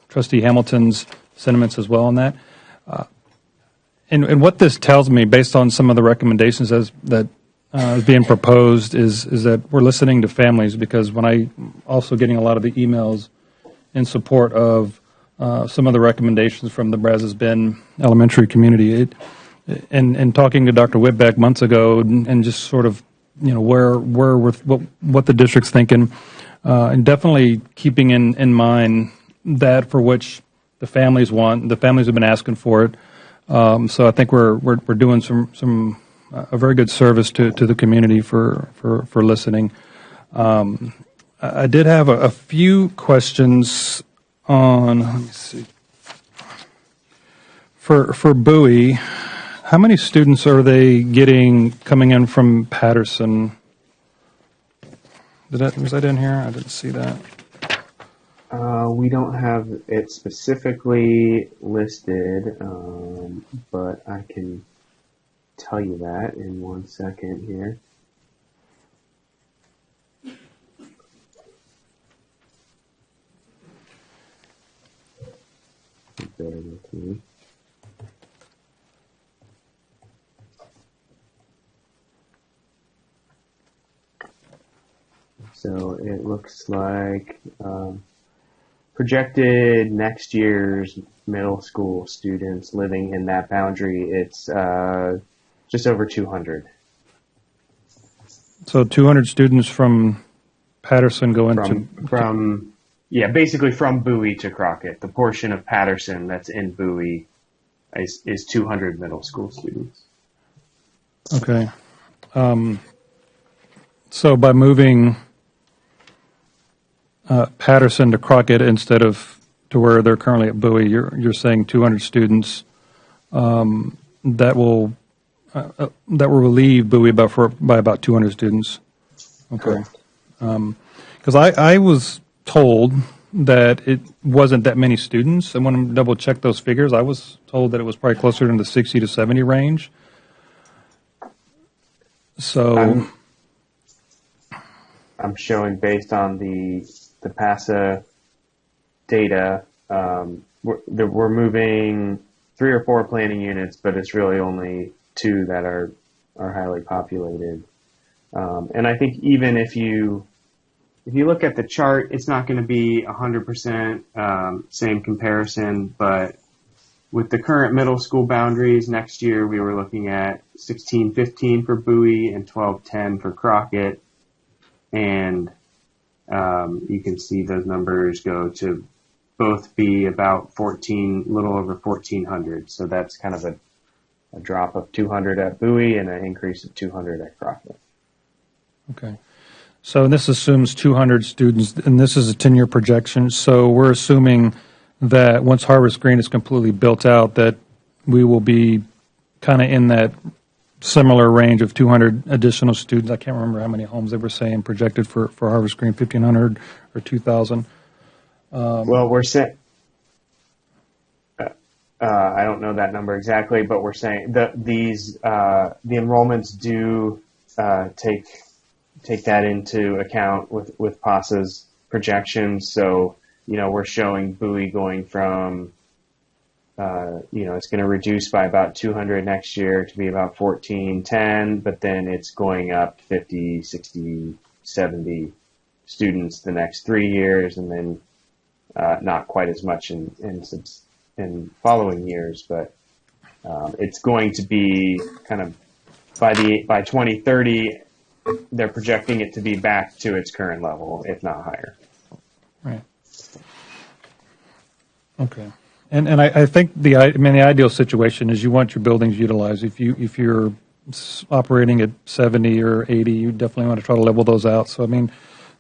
Trustee Hamilton's sentiments as well on that. And what this tells me, based on some of the recommendations that is being proposed, is that we're listening to families, because when I also getting a lot of the emails in support of some of the recommendations from the Brazos Bend elementary community, and talking to Dr. Whitbeck months ago, and just sort of what the district's thinking, and definitely keeping in mind that for which the families want. The families have been asking for it. So I think we're doing a very good service to the community for listening. I did have a few questions on, let me see, for Bowie. How many students are they getting coming in from Patterson? Was that in here? I didn't see that. We don't have it specifically listed, but I can tell you that in 1 second here. Bear with me. So it looks like projected next year's middle school students living in that boundary, it's just over 200. So 200 students from Patterson go into... Basically from Bowie to Crockett. The portion of Patterson that's in Bowie is 200 middle school students. Okay. So by moving Patterson to Crockett instead of to where they're currently at Bowie, you're saying 200 students that will relieve Bowie by about 200 students. Okay. Because I was told that it wasn't that many students. I want to double check those figures. I was told that it was probably closer in the 60 to 70 range. So I'm showing based on the PASA data, we're moving 3 or 4 planning units, but it's really only 2 that are highly populated. And I think even if you look at the chart, it's not going to be 100% same comparison, but with the current middle school boundaries, next year we were looking at 16-15 for Bowie and 12-10 for Crockett. And you can see those numbers go to both be about little over 1,400. So that's kind of a drop of 200 at Bowie and an increase of 200 at Crockett. Okay. So this assumes 200 students, and this is a 10-year projection. So we're assuming that once Harvest Green is completely built out, that we will be kind of in that similar range of 200 additional students. I can't remember how many homes they were saying projected for Harvest Green, 1,500 or 2,000. Well, we're saying, I don't know that number exactly, but we're saying that the enrollments do take that into account with PASA's projections. So, we're showing Bowie going from, it's going to reduce by about 200 next year to be about 1,410, but then it's going up 50, 60, 70 students the next 3 years, and then not quite as much in following years, but it's going to be kind of by 2030, they're projecting it to be back to its current level, if not higher. Right. Okay. And I think the ideal situation is you want your buildings utilized. If you're operating at 70 or 80, you definitely want to try to level those out. So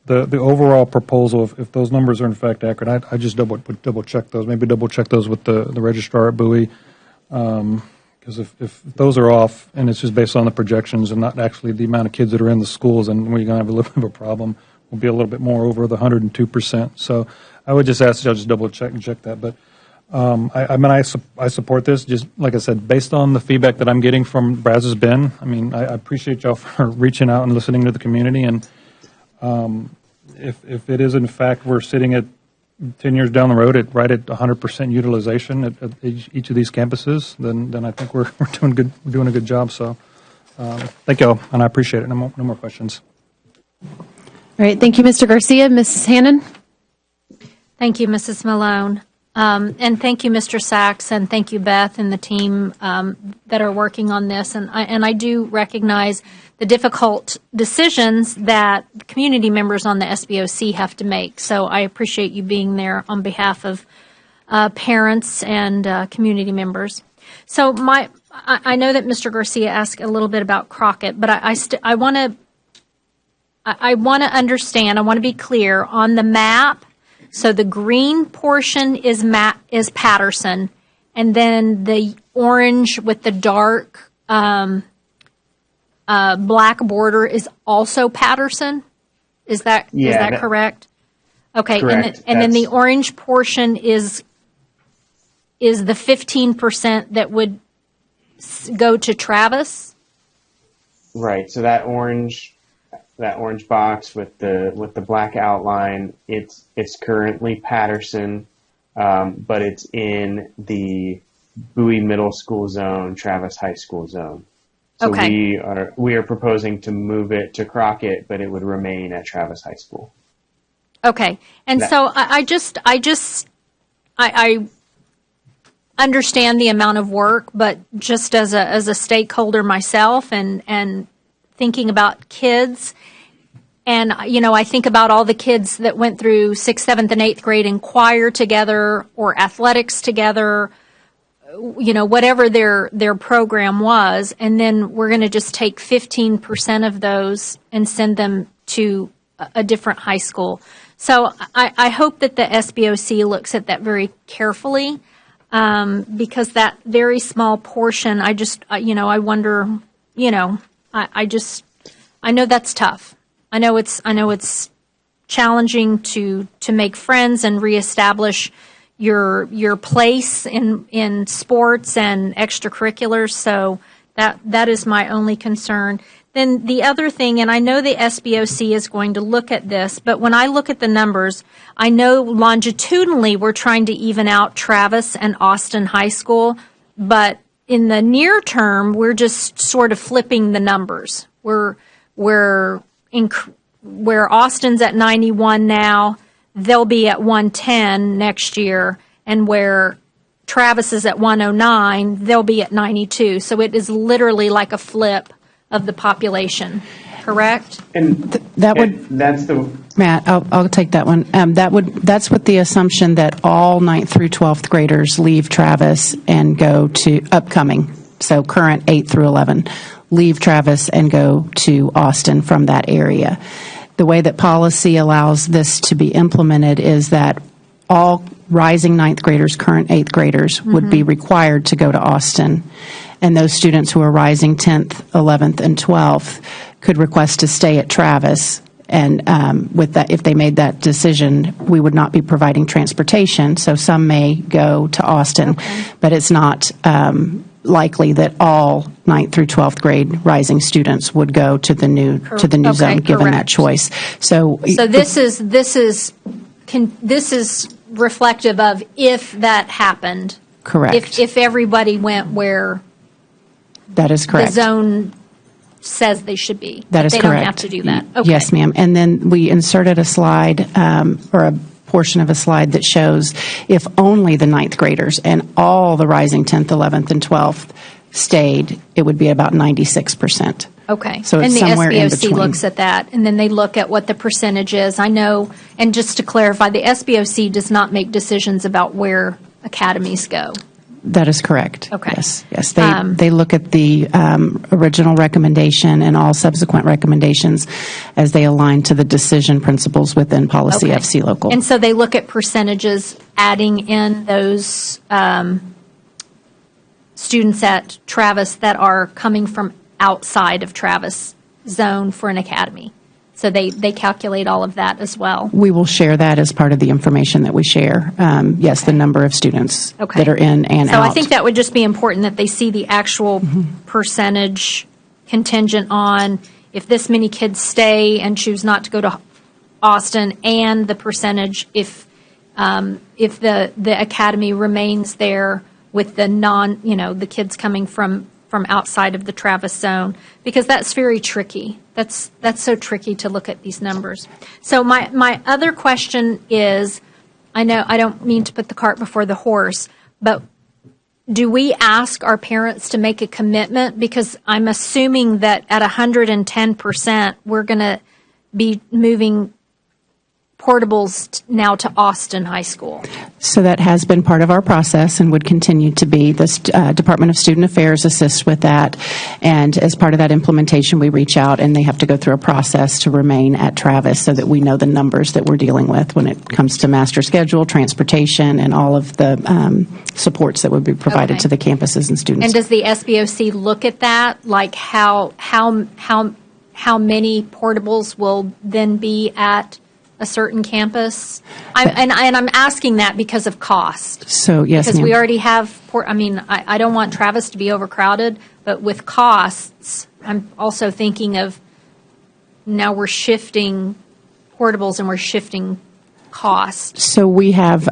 the overall proposal, if those numbers are in fact accurate, I just double check those. Maybe double check those with the registrar at Bowie, because if those are off and it's just based on the projections and not actually the amount of kids that are in the schools, and we're going to have a little bit of a problem. We'll be a little bit more over the 102%. So I would just ask y'all just double check that. But I support this. Just like I said, based on the feedback that I'm getting from Brazos Bend. I appreciate y'all for reaching out and listening to the community. And if it is in fact we're sitting at 10 years down the road right at 100% utilization at each of these campuses, then I think we're doing a good job. So thank y'all, and I appreciate it. No more questions. All right. Thank you, Mr. Garcia. Mrs. Hannon? Thank you, Mrs. Malone. And thank you, Mr. Sachs, and thank you, Beth, and the team that are working on this. And I do recognize the difficult decisions that community members on the SBOC have to make. So I appreciate you being there on behalf of parents and community members. So I know that Mr. Garcia asked a little bit about Crockett, but I want to understand. I want to be clear on the map. So the green portion is Patterson, and then the orange with the dark black border is also Patterson. Is that correct? Okay, correct. And then the orange portion is the 15% that would go to Travis. Right. So that orange box with the black outline, it's currently Patterson, but it's in the Bowie Middle School zone, Travis High School zone. So okay. we are proposing to move it to Crockett, but it would remain at Travis High School. Okay. And so I understand the amount of work, but just as a stakeholder myself and thinking about kids, and I think about all the kids that went through 6th, 7th, and 8th grade in choir together or athletics together, whatever their program was, and then we're going to just take 15% of those and send them to a different high school. So I hope that the SBOC looks at that very carefully, because that very small portion, I wonder, I know that's tough. I know it's challenging to make friends and reestablish your place in sports and extracurriculars. So that is my only concern. Then the other thing, and I know the SBOC is going to look at this, but when I look at the numbers, I know longitudinally we're trying to even out Travis and Austin High School, but in the near term, we're just sort of flipping the numbers. Where Austin's at 91 now, they'll be at 110 next year, and where Travis is at 109, they'll be at 92. So it is literally like a flip of the population. correct? And that's the Matt, I'll take that one. That's with the assumption that all 9th through 12th graders leave Travis and go to upcoming, so current 8th through 11, leave Travis and go to Austin from that area. The way that policy allows this to be implemented is that all rising 9th graders, current 8th graders, would be required to go to Austin. And those students who are rising 10th, 11th, and 12th could request to stay at Travis. And with that, if they made that decision, we would not be providing transportation. So some may go to Austin, but it's not likely that all 9th through 12th grade rising students would go to the new zone, given that choice. So this is reflective of if that happened. Correct. If everybody went where that is correct. The zone says they should be. That is they correct. They don't have to do that. Okay. Yes, ma'am. And then we inserted a slide or a portion of a slide that shows if only the 9th graders and all the rising 10th, 11th, and 12th stayed, it would be about 96%. Okay. So and it's the somewhere in SBOC between. looks at that, and then they look at what the percentage is. I know, and just to clarify, the SBOC does not make decisions about where academies go. That is correct. Okay. Yes. They look at the original recommendation and all subsequent recommendations as they align to the decision principles within policy FC local. And so they look at percentages, adding in those students at Travis that are coming from outside of Travis zone for an academy. So they calculate all of that as well. We will share that as part of the information that we share. Yes, the number of students that are in and out. So I think that would just be important that they see the actual percentage contingent on if this many kids stay and choose not to go to Austin, and the percentage if the academy remains there with the the kids coming from outside of the Travis zone, because that's very tricky. That's so tricky to look at these numbers. So my other question is, I know I don't mean to put the cart before the horse, but do we ask our parents to make a commitment? Because I'm assuming that at 110%, we're going to be moving portables now to Austin High School. So that has been part of our process and would continue to be. The Department of Student Affairs assists with that, and as part of that implementation, we reach out and they have to go through a process to remain at Travis so that we know the numbers that we're dealing with when it comes to master schedule, transportation, and all of the supports that would be provided to the campuses and students. And does the SBOC look at that, like how many portables will then be at a certain campus? And I'm asking that because of cost. So, yes, because ma'am. we already have, I don't want Travis to be overcrowded, but with costs, I'm also thinking of now we're shifting portables and we're shifting cost. So we have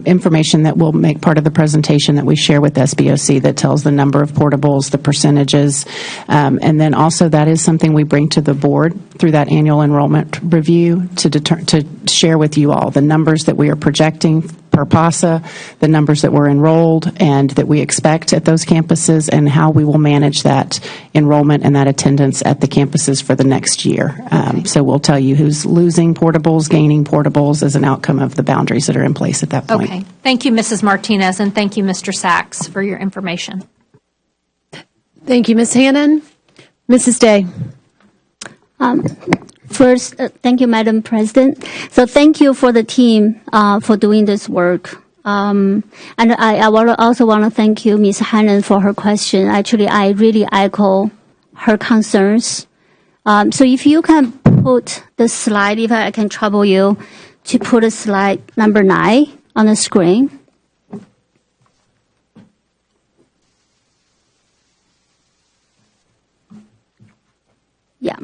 information that will make part of the presentation that we share with SBOC that tells the number of portables, the percentages, and then also that is something we bring to the board through that annual enrollment review to share with you all the numbers that we are projecting per PASA, the numbers that were enrolled and that we expect at those campuses, and how we will manage that enrollment and that attendance at the campuses for the next year. So we'll tell you who's losing portables, gaining portables as an outcome of the boundaries that are in place at that point. Okay. Thank you, Mrs. Martinez, and thank you, Mr. Sachs, for your information. Thank you, Ms. Hannon. Mrs. Day. First, thank you, Madam President. So thank you for the team for doing this work. And I also want to thank you, Ms. Hannon, for her question. Actually, I really echo her concerns. So if you can put the slide, if I can trouble you to put a slide number 9 on the screen. Yeah.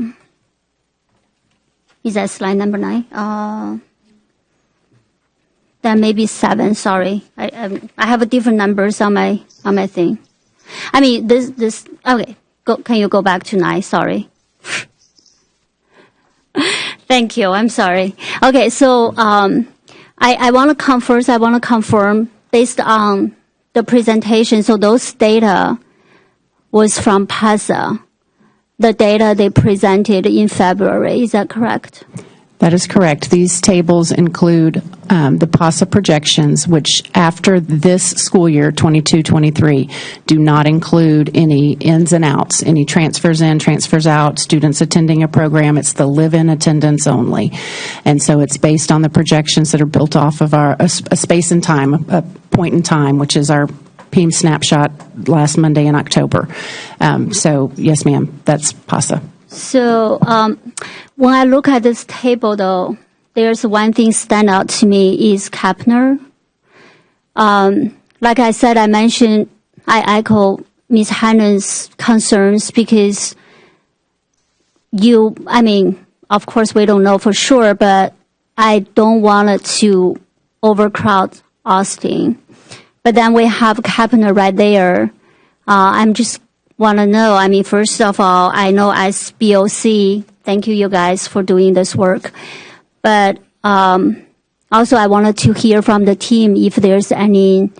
Is that slide number 9? That may be 7. Sorry, I have different numbers on my thing. I mean this. Okay, can you go back to 9? Sorry. Thank you. I'm sorry. Okay, so I want to confirm based on the presentation. So those data was from PASA. the data they presented in February. Is that correct? That is correct. These tables include the PASA projections, which after this school year, 22-23, do not include any ins and outs, any transfers in, transfers out, students attending a program. It's the live-in attendance only. And so it's based on the projections that are built off of a space and time, a point in time, which is our PEAM snapshot last Monday in October. So, yes, ma'am, that's PASA. So when I look at this table, though, there's one thing stand out to me is Kepner. Like I said, I echo Ms. Hannon's concerns because of course we don't know for sure, but I don't want it to overcrowd Austin. But then we have Kepner right there. I'm just want to know, first of all, I know SBOC, thank you guys for doing this work. But also I wanted to hear from the team if there's any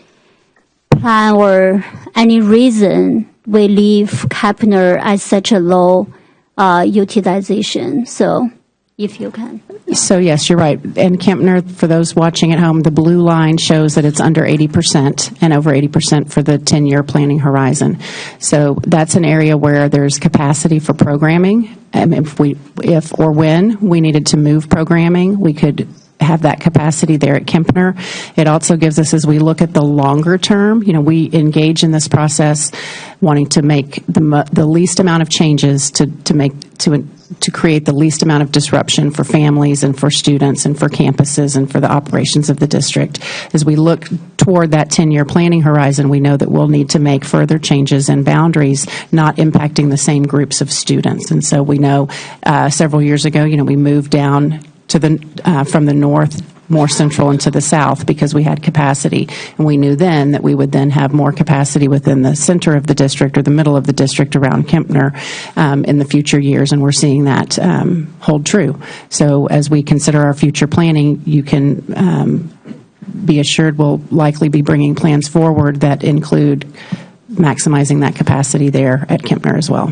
plan or any reason we leave Kepner at such a low utilization. So if you can. So yes, you're right. And Kempner, for those watching at home, the blue line shows that it's under 80% and over 80% for the 10-year planning horizon. So that's an area where there's capacity for programming. If or when we needed to move programming, we could have that capacity there at Kempner. It also gives us, as we look at the longer term, we engage in this process wanting to make the least amount of changes to create the least amount of disruption for families and for students and for campuses and for the operations of the district. As we look toward that 10-year planning horizon, we know that we'll need to make further changes and boundaries, not impacting the same groups of students. And so we know several years ago, we moved down to from the north, more central into the south because we had capacity. And we knew then that we would then have more capacity within the center of the district or the middle of the district around Kempner in the future years, and we're seeing that hold true. So as we consider our future planning, you can be assured we'll likely be bringing plans forward that include maximizing that capacity there at Kempner as well.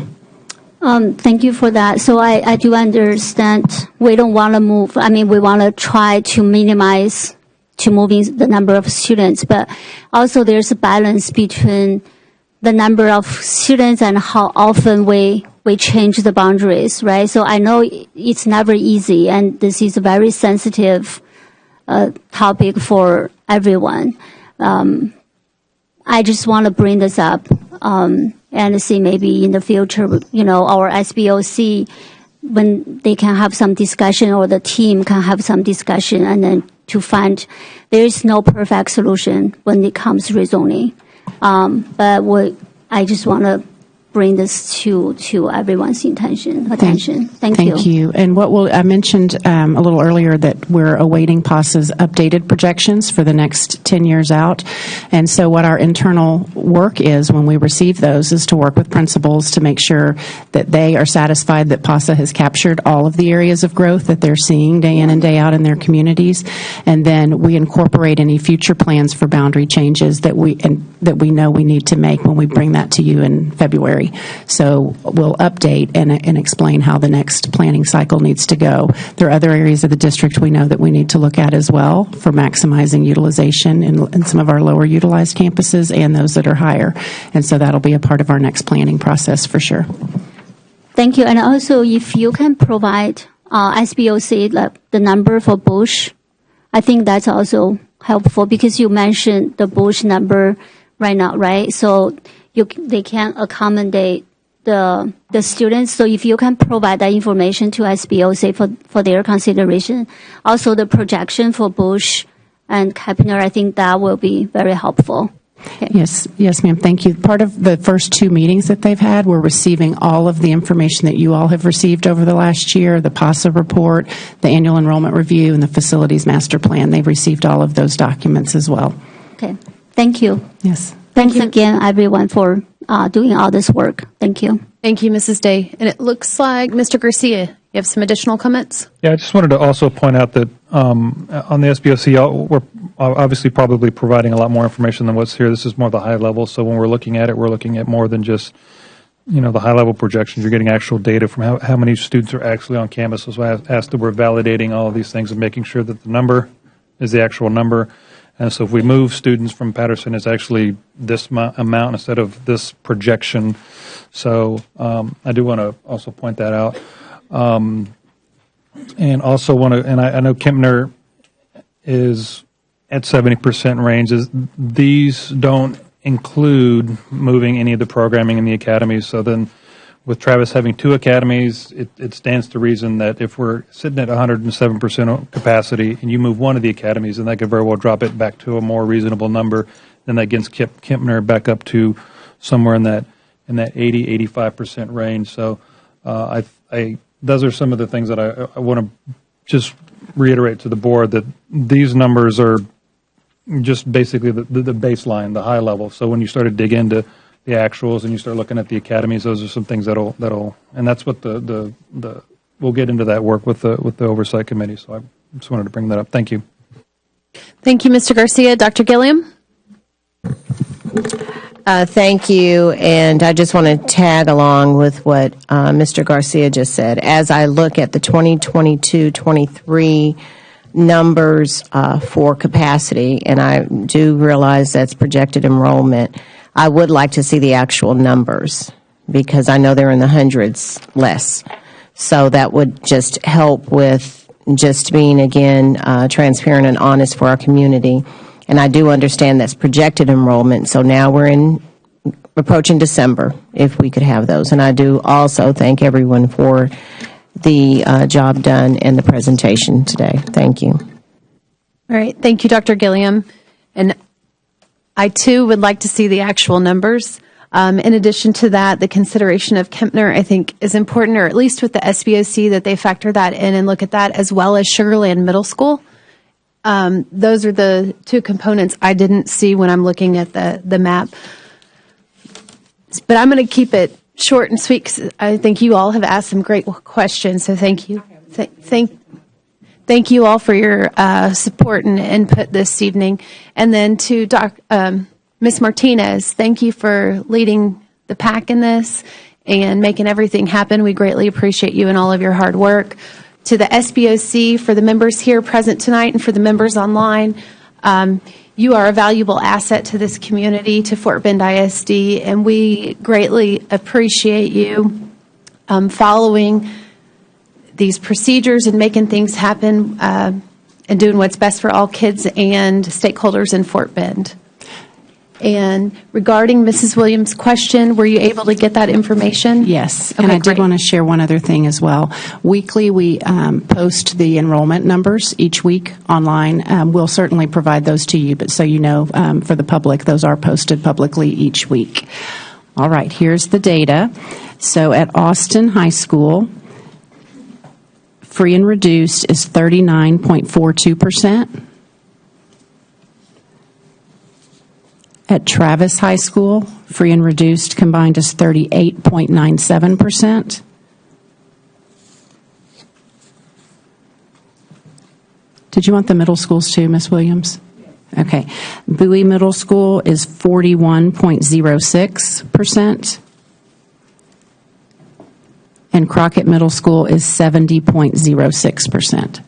Thank you for that. So I do understand we don't want to move. We want to try to minimize to moving the number of students, but also there's a balance between the number of students and how often we change the boundaries, right? So I know it's never easy, and this is a very sensitive topic for everyone. I just want to bring this up. And see maybe in the future, our SBOC, when they can have some discussion or the team can have some discussion and then to find there is no perfect solution when it comes to rezoning. But I just want to bring this to everyone's attention. Thank you. And I mentioned a little earlier that we're awaiting PASA's updated projections for the next 10 years out. And so what our internal work is when we receive those is to work with principals to make sure that they are satisfied that PASA has captured all of the areas of growth that they're seeing day in and day out in their communities. And then we incorporate any future plans for boundary changes that we know we need to make when we bring that to you in February. So we'll update and explain how the next planning cycle needs to go. There are other areas of the district we know that we need to look at as well for maximizing utilization in some of our lower utilized campuses and those that are higher. And so that'll be a part of our next planning process for sure. Thank you. And also, if you can provide SBOC the number for Bush, I think that's also helpful because you mentioned the Bush number right now, right? So they can accommodate the students. So if you can provide that information to SBOC for their consideration, also the projection for Bush and Kepner, I think that will be very helpful. Okay. Yes, ma'am. Thank you. Part of the first two meetings that they've had, we're receiving all of the information that you all have received over the last year, the PASA report, the annual enrollment review, and the facilities master plan. They've received all of those documents as well. Okay. Thank you. Yes. Thanks again, everyone, for doing all this work. Thank you. Thank you, Mrs. Day. And it looks like, Mr. Garcia, you have some additional comments? Yeah, I just wanted to also point out that on the SBOC, we're obviously probably providing a lot more information than what's here. This is more the high level. So when we're looking at it, we're looking at more than just the high-level projections. You're getting actual data from how many students are actually on campus. So I asked that we're validating all of these things and making sure that the number is the actual number. And so if we move students from Patterson, it's actually this amount instead of this projection. So I do want to also point that out. And also want to, and I know Kempner is at 70% range. These don't include moving any of the programming in the academies. So then with Travis having 2 academies, it stands to reason that if we're sitting at 107% capacity and you move one of the academies, then that could very well drop it back to a more reasonable number. Then that gets Kempner back up to somewhere in that 80-85% range. So those are some of the things that I want to just reiterate to the board, that these numbers are just basically the baseline, the high level. So when you start to dig into the actuals and you start looking at the academies, those are some things that'll and that's what we'll get into that work with the oversight committee. So I just wanted to bring that up. Thank you. Thank you, Mr. Garcia. Dr. Gilliam? Thank you, and I just want to tag along with what Mr. Garcia just said. As I look at the 2022-23 numbers for capacity, and I do realize that's projected enrollment, I would like to see the actual numbers because I know they're in the hundreds less. So that would just help with just being, again, transparent and honest for our community. And I do understand that's projected enrollment, so now we're approaching December, if we could have those. And I do also thank everyone for the job done and the presentation today. Thank you. All right. Thank you, Dr. Gilliam. And I, too, would like to see the actual numbers. In addition to that, the consideration of Kempner, I think, is important, or at least with the SBOC, that they factor that in and look at that, as well as Sugarland Middle School. Those are the 2 components I didn't see when I'm looking at the map. But I'm going to keep it short and sweet because I think you all have asked some great questions, so thank you. Thank you all for your support and input this evening. And then to Ms. Martinez, thank you for leading the pack in this and making everything happen. We greatly appreciate you and all of your hard work. To the SBOC, for the members here present tonight and for the members online, you are a valuable asset to this community, to Fort Bend ISD, and we greatly appreciate you following these procedures and making things happen and doing what's best for all kids and stakeholders in Fort Bend. And regarding Mrs. Williams' question, were you able to get that information? Yes, Okay, and I great. did want to share one other thing as well. Weekly, we post the enrollment numbers each week online. We'll certainly provide those to you, but so you know, for the public, those are posted publicly each week. All right, here's the data. So at Austin High School, free and reduced is 39.42%. At Travis High School, free and reduced combined is 38.97%. Did you want the middle schools too, Ms. Williams? Okay. Bowie Middle School is 41.06%. And Crockett Middle School is 70.06%.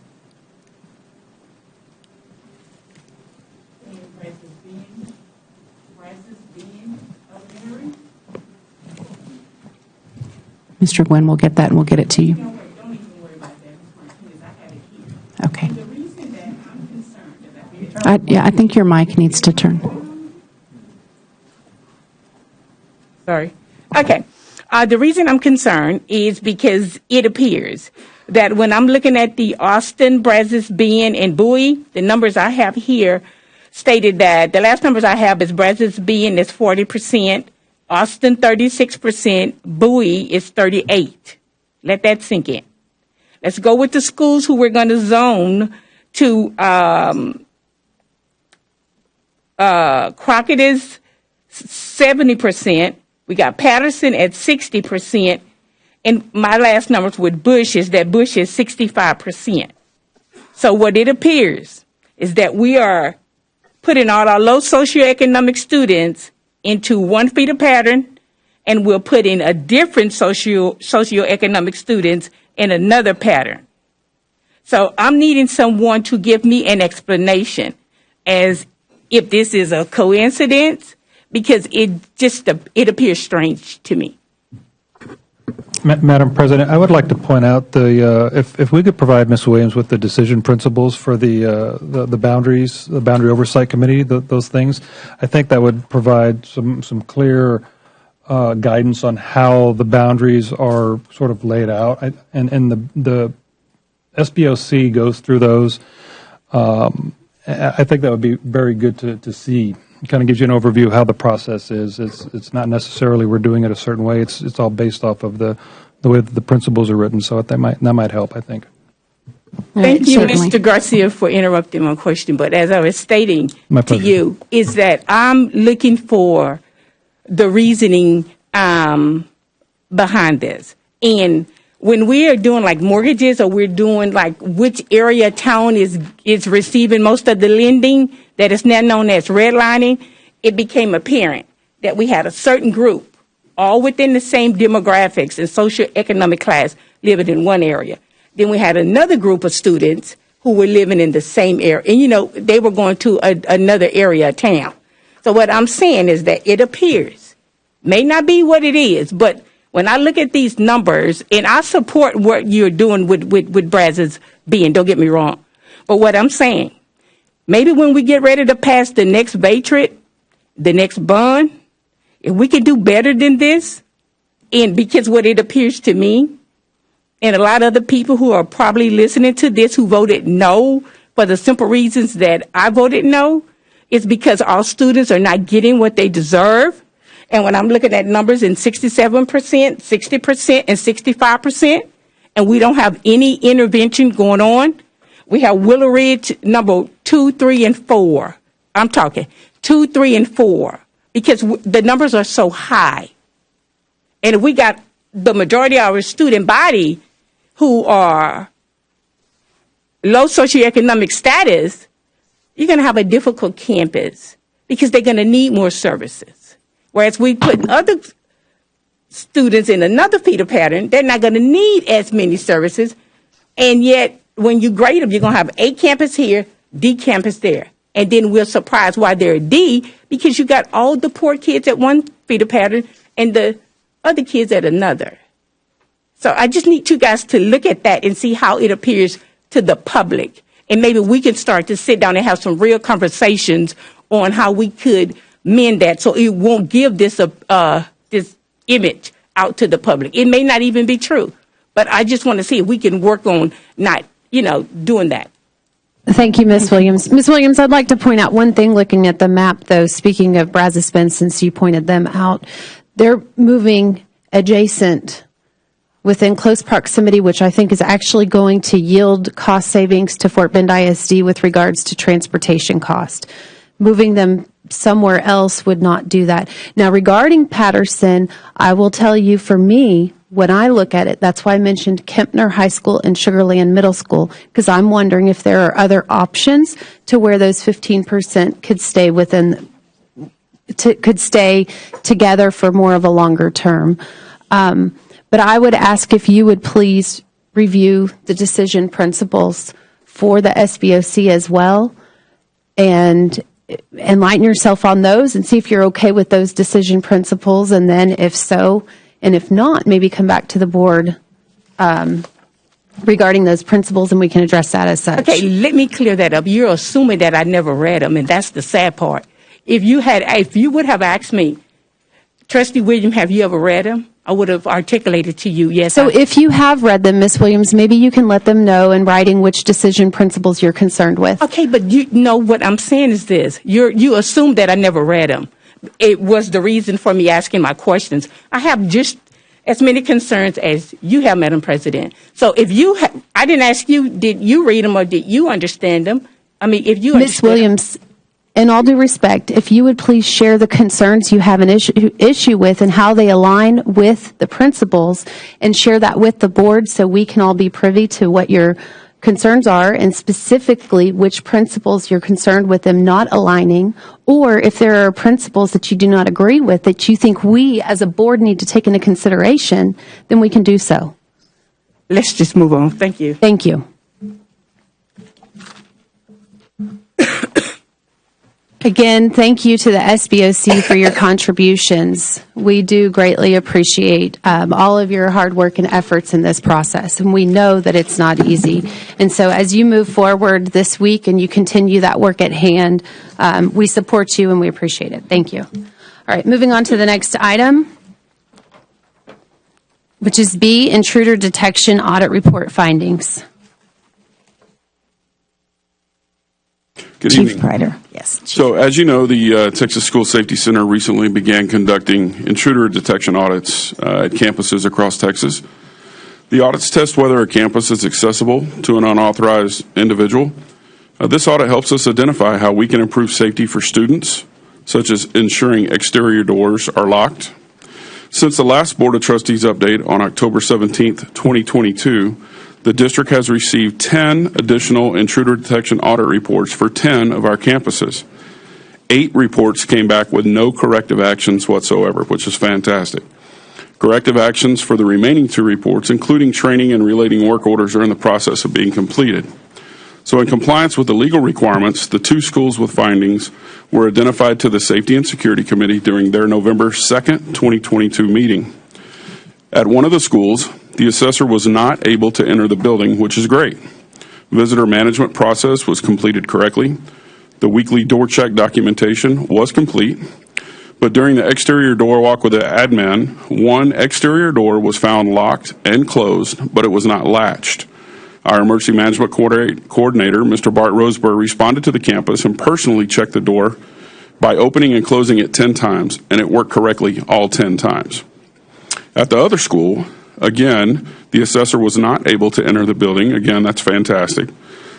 Mr. Gwynn will get that and we'll get it to you. No, wait, don't even worry about that, Ms. Martinez. I have it here. Okay. The reason that I'm concerned I think your mic needs to turn. Sorry. Okay. The reason I'm concerned is because it appears that when I'm looking at the Austin, Brazos, Bend, and Bowie, the numbers I have here stated that the last numbers I have is Brazos, Bend is 40%, Austin 36%, Bowie is 38%. Let that sink in. Let's go with the schools who we're going to zone to Crockett is 70%. We got Patterson at 60%. And my last numbers with Bush is that Bush is 65%. So what it appears is that we are putting all our low socioeconomic students into one feeder pattern and we'll put in a different socioeconomic students in another pattern. So I'm needing someone to give me an explanation as if this is a coincidence, because it appears strange to me. Madam President, I would like to point out if we could provide Ms. Williams with the decision principles for the boundaries, the Boundary Oversight Committee, those things, I think that would provide some clear guidance on how the boundaries are sort of laid out, and the SBOC goes through those. I think that would be very good to see. It kind of gives you an overview of how the process is. It's not necessarily we're doing it a certain way. It's all based off of the way that the principles are written. So that might help, I think. Thank you, Mr. Garcia, for interrupting my question. But as I was stating to you, is that I'm looking for the reasoning behind this. And when we are doing like mortgages, or we're doing like which area town is receiving most of the lending that is now known as redlining, it became apparent that we had a certain group, all within the same demographics and socioeconomic class, living in one area. Then we had another group of students who were living in the same area. And, they were going to another area of town. So what I'm saying is that it appears, may not be what it is, but when I look at these numbers, and I support what you're doing with Brazos being, don't get me wrong. But what I'm saying, maybe when we get ready to pass the next BATRIT, the next bond, if we can do better than this, and because what it appears to me, and a lot of other people who are probably listening to this who voted no for the simple reasons that I voted no, is because our students are not getting what they deserve. And when I'm looking at numbers in 67%, 60%, and 65%, and we don't have any intervention going on, we have Willow Ridge number 2, 3, and 4. I'm talking 2, 3, and 4, because the numbers are so high. And if we got the majority of our student body who are low socioeconomic status, you're going to have a difficult campus because they're going to need more services. Whereas we put other students in another feeder pattern, they're not going to need as many services. And yet, when you grade them, you're going to have A campus here, D campus there. And then we're surprised why they're a D, because you got all the poor kids at one feeder pattern and the other kids at another. So I just need you guys to look at that and see how it appears to the public. And maybe we can start to sit down and have some real conversations on how we could mend that, so it won't give this this image out to the public. It may not even be true, but I just want to see if we can work on not, doing that. Thank you, Ms. Williams. Ms. Williams, I'd like to point out one thing looking at the map, though, speaking of Brazos Bend, since you pointed them out. They're moving adjacent within close proximity, which I think is actually going to yield cost savings to Fort Bend ISD with regards to transportation cost. Moving them somewhere else would not do that. Now, regarding Patterson, I will tell you, for me, when I look at it, that's why I mentioned Kempner High School and Sugarland Middle School, because I'm wondering if there are other options to where those 15% could stay together for more of a longer term. But I would ask if you would please review the decision principles for the SBOC as well, and enlighten yourself on those and see if you're okay with those decision principles, and then if so, and if not, maybe come back to the board regarding those principles, and we can address that as such. Okay, let me clear that up. You're assuming that I never read them, and that's the sad part. If you would have asked me, Trustee Williams, have you ever read them? I would have articulated to you, yes. So if you have read them, Ms. Williams, maybe you can let them know in writing which decision principles you're concerned with. Okay, but you know what I'm saying is this. You assume that I never read them. It was the reason for me asking my questions. I have just as many concerns as you have, Madam President. So if I didn't ask you, did you read them or did you understand them? I mean, if you Ms. Williams, in all due respect, if you would please share the concerns you have an issue with and how they align with the principles, and share that with the board so we can all be privy to what you're concerns are, and specifically which principles you're concerned with them not aligning, or if there are principles that you do not agree with that you think we as a board need to take into consideration, then we can do so. Let's just move on. Thank you. Thank you. Again, thank you to the SBOC for your contributions. We do greatly appreciate all of your hard work and efforts in this process, and we know that it's not easy. And so as you move forward this week and you continue that work at hand, we support you and we appreciate it. Thank you. All right, moving on to the next item, which is B, intruder detection audit report findings. Good Chief evening. Prider. Yes. So, as you know, the Texas School Safety Center recently began conducting intruder detection audits at campuses across Texas. The audits test whether a campus is accessible to an unauthorized individual. This audit helps us identify how we can improve safety for students, such as ensuring exterior doors are locked. Since the last Board of Trustees update on October 17th, 2022, the district has received 10 additional intruder detection audit reports for 10 of our campuses. 8 reports came back with no corrective actions whatsoever, which is fantastic. Corrective actions for the remaining 2 reports, including training and relating work orders, are in the process of being completed. So in compliance with the legal requirements, the 2 schools with findings were identified to the Safety and Security Committee during their November 2nd, 2022 meeting. At one of the schools, the assessor was not able to enter the building, which is great. Visitor management process was completed correctly. The weekly door check documentation was complete. But during the exterior door walk with the admin, one exterior door was found locked and closed, but it was not latched. Our emergency management coordinator, Mr. Bart Roseburg, responded to the campus and personally checked the door by opening and closing it 10 times, and it worked correctly all 10 times. At the other school, again, the assessor was not able to enter the building. Again, that's fantastic.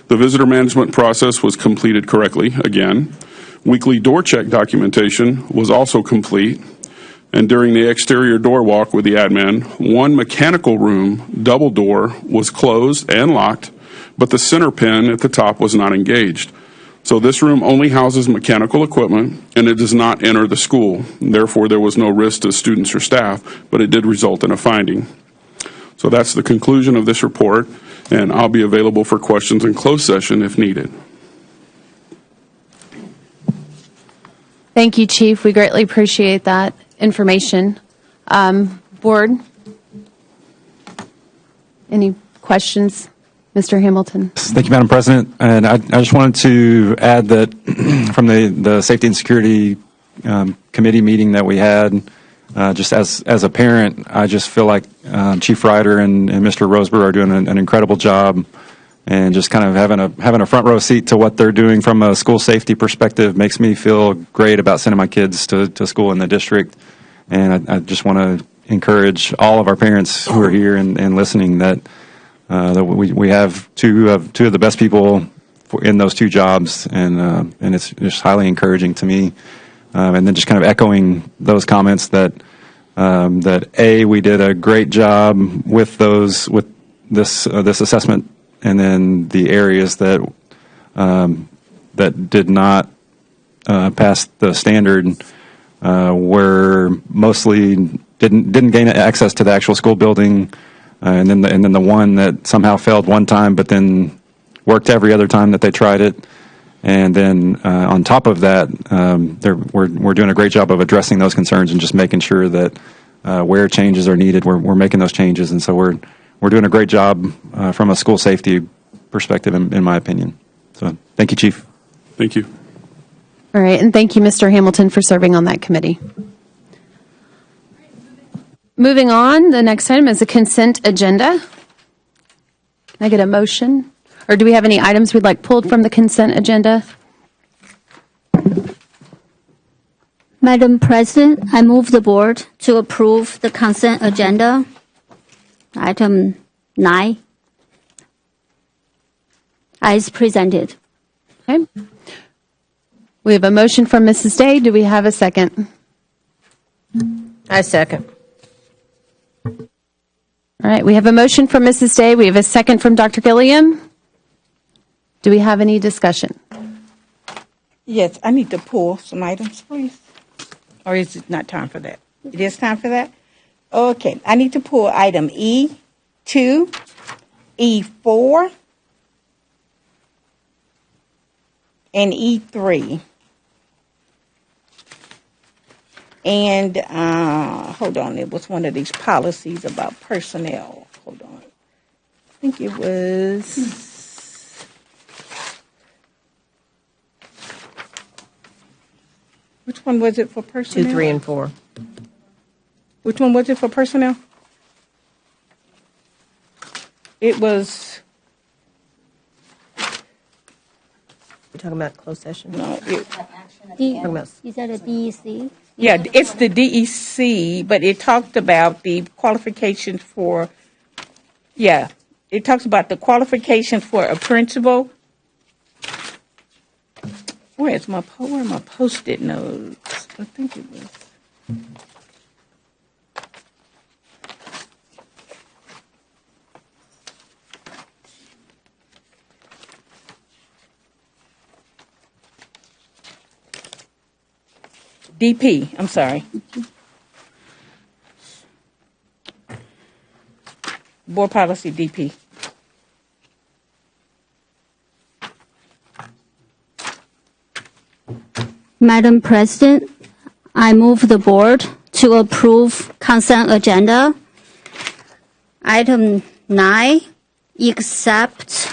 The visitor management process was completed correctly. Again, weekly door check documentation was also complete. And during the exterior door walk with the admin, one mechanical room, double door, was closed and locked, but the center pin at the top was not engaged. So this room only houses mechanical equipment, and it does not enter the school. Therefore, there was no risk to students or staff, but it did result in a finding. So that's the conclusion of this report, and I'll be available for questions in closed session if needed. Thank you, Chief. We greatly appreciate that information. Board, any questions? Mr. Hamilton. Thank you, Madam President. And I just wanted to add that from the Safety and Security Committee meeting that we had, just as a parent, I just feel like Chief Ryder and Mr. Roseburg are doing an incredible job, and just kind of having a front row seat to what they're doing from a school safety perspective makes me feel great about sending my kids to school in the district. And I just want to encourage all of our parents who are here and listening that we have two of the best people in those 2 jobs, and it's just highly encouraging to me. And then just kind of echoing those comments that we did a great job with this assessment, and then the areas that did not pass the standard were mostly didn't gain access to the actual school building. And then the one that somehow failed one time, but then worked every other time that they tried it. And then on top of that, we're doing a great job of addressing those concerns and just making sure that where changes are needed, we're making those changes. And so we're doing a great job from a school safety perspective, in my opinion. So thank you, Chief. Thank you. All right, and thank you, Mr. Hamilton, for serving on that committee. Moving on, the next item is a consent agenda. Can I get a motion? Or do we have any items we'd like pulled from the consent agenda? Madam President, I move the board to approve the consent agenda, item 9, as presented. Okay. We have a motion from Mrs. Day. Do we have a second? I second. All right, we have a motion from Mrs. Day. We have a second from Dr. Gilliam. Do we have any discussion? Yes, I need to pull some items, please. Or is it not time for that? It is time for that? Okay, I need to pull item E2, E4, and E3. And, hold on, it was one of these policies about personnel. Hold on. I think it was... Which one was it for personnel? 2, 3, and 4. Which one was it for personnel? It was... You're talking about closed session? No, Is that a DEC? yeah, it's the DEC, but it talked about the qualifications for, it talks about the qualifications for a principal. Where are my Post-it notes? I think it was. DP, I'm sorry. Board policy DP. Madam President, I move the board to approve consent agenda. Item 9, except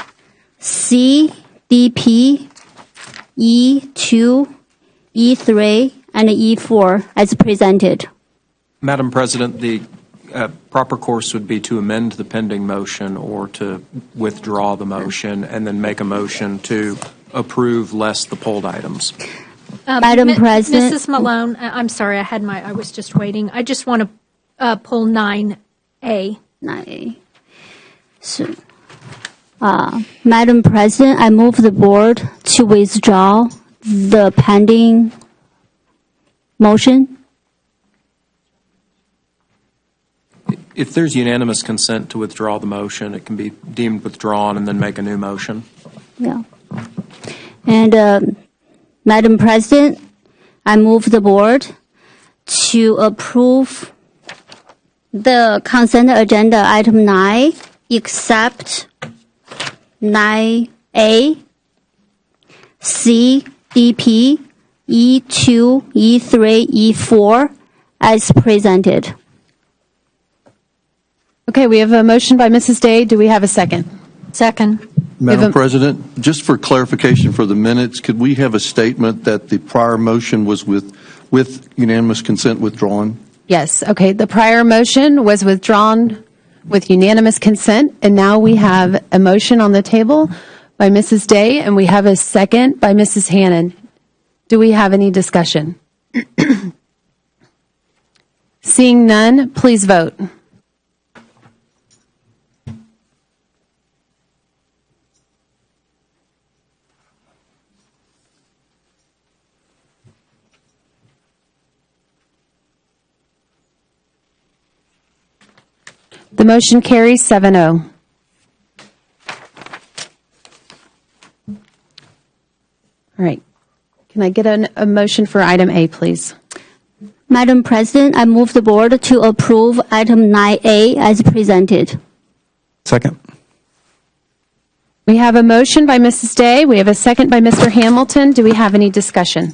C, DP, E2, E3, and E4 as presented. Madam President, the proper course would be to amend the pending motion or to withdraw the motion and then make a motion to approve less the pulled items. Madam President. Mrs. Malone, I'm sorry, I was just waiting. I just want to pull 9A. 9A. So, Madam President, I move the board to withdraw the pending motion. If there's unanimous consent to withdraw the motion, it can be deemed withdrawn and then make a new motion. Yeah. And Madam President, I move the board to approve the consent agenda item 9, except 9A, C, DP, E2, E3, E4 as presented. Okay, we have a motion by Mrs. Day. Do we have a second? Second. Madam President, just for clarification for the minutes, could we have a statement that the prior motion was with unanimous consent withdrawn? Yes. Okay, the prior motion was withdrawn with unanimous consent, and now we have a motion on the table by Mrs. Day, and we have a second by Mrs. Hannon. Do we have any discussion? Seeing none, please vote. The motion carries 7-0. All right. Can I get a motion for item A, please? Madam President, I move the board to approve item 9A as presented. Second. We have a motion by Mrs. Day. We have a second by Mr. Hamilton. Do we have any discussion?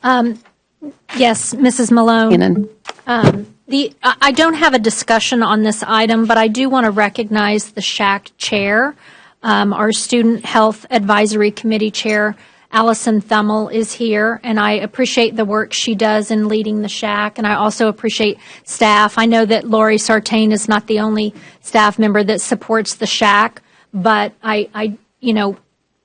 Yes, Mrs. Malone. I don't have a discussion on this item, but I do want to recognize the SHAC chair. Our Student Health Advisory Committee chair, Allison Thummel, is here, and I appreciate the work she does in leading the SHAC, and I also appreciate staff. I know that Lori Sartain is not the only staff member that supports the SHAC, but I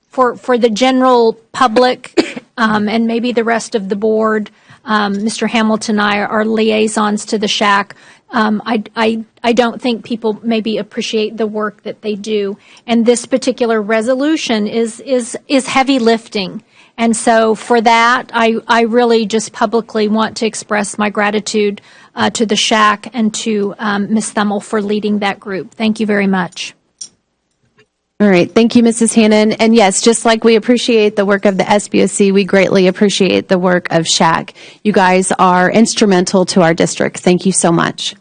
for the general public and maybe the rest of the board, Mr. Hamilton and I are liaisons to the SHAC. I don't think people maybe appreciate the work that they do, and this particular resolution is heavy lifting. And so for that, I really just publicly want to express my gratitude to the SHAC and to Ms. Thummel for leading that group. Thank you very much. All right. Thank you, Mrs. Hannon. And yes, just like we appreciate the work of the SBOC, we greatly appreciate the work of SHAC. You guys are instrumental to our district. Thank you so much.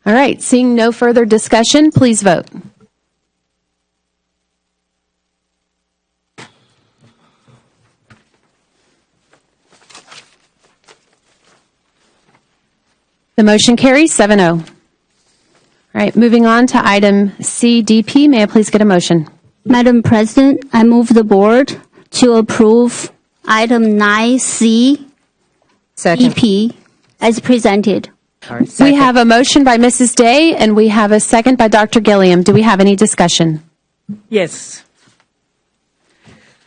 All right. Seeing no further discussion, please vote. The motion carries 7-0. All right, moving on to item CDP. May I please get a motion? Madam President, I move the board to approve item 9C EP as presented. We have a motion by Mrs. Day and we have a second by Dr. Gilliam. Do we have any discussion? Yes.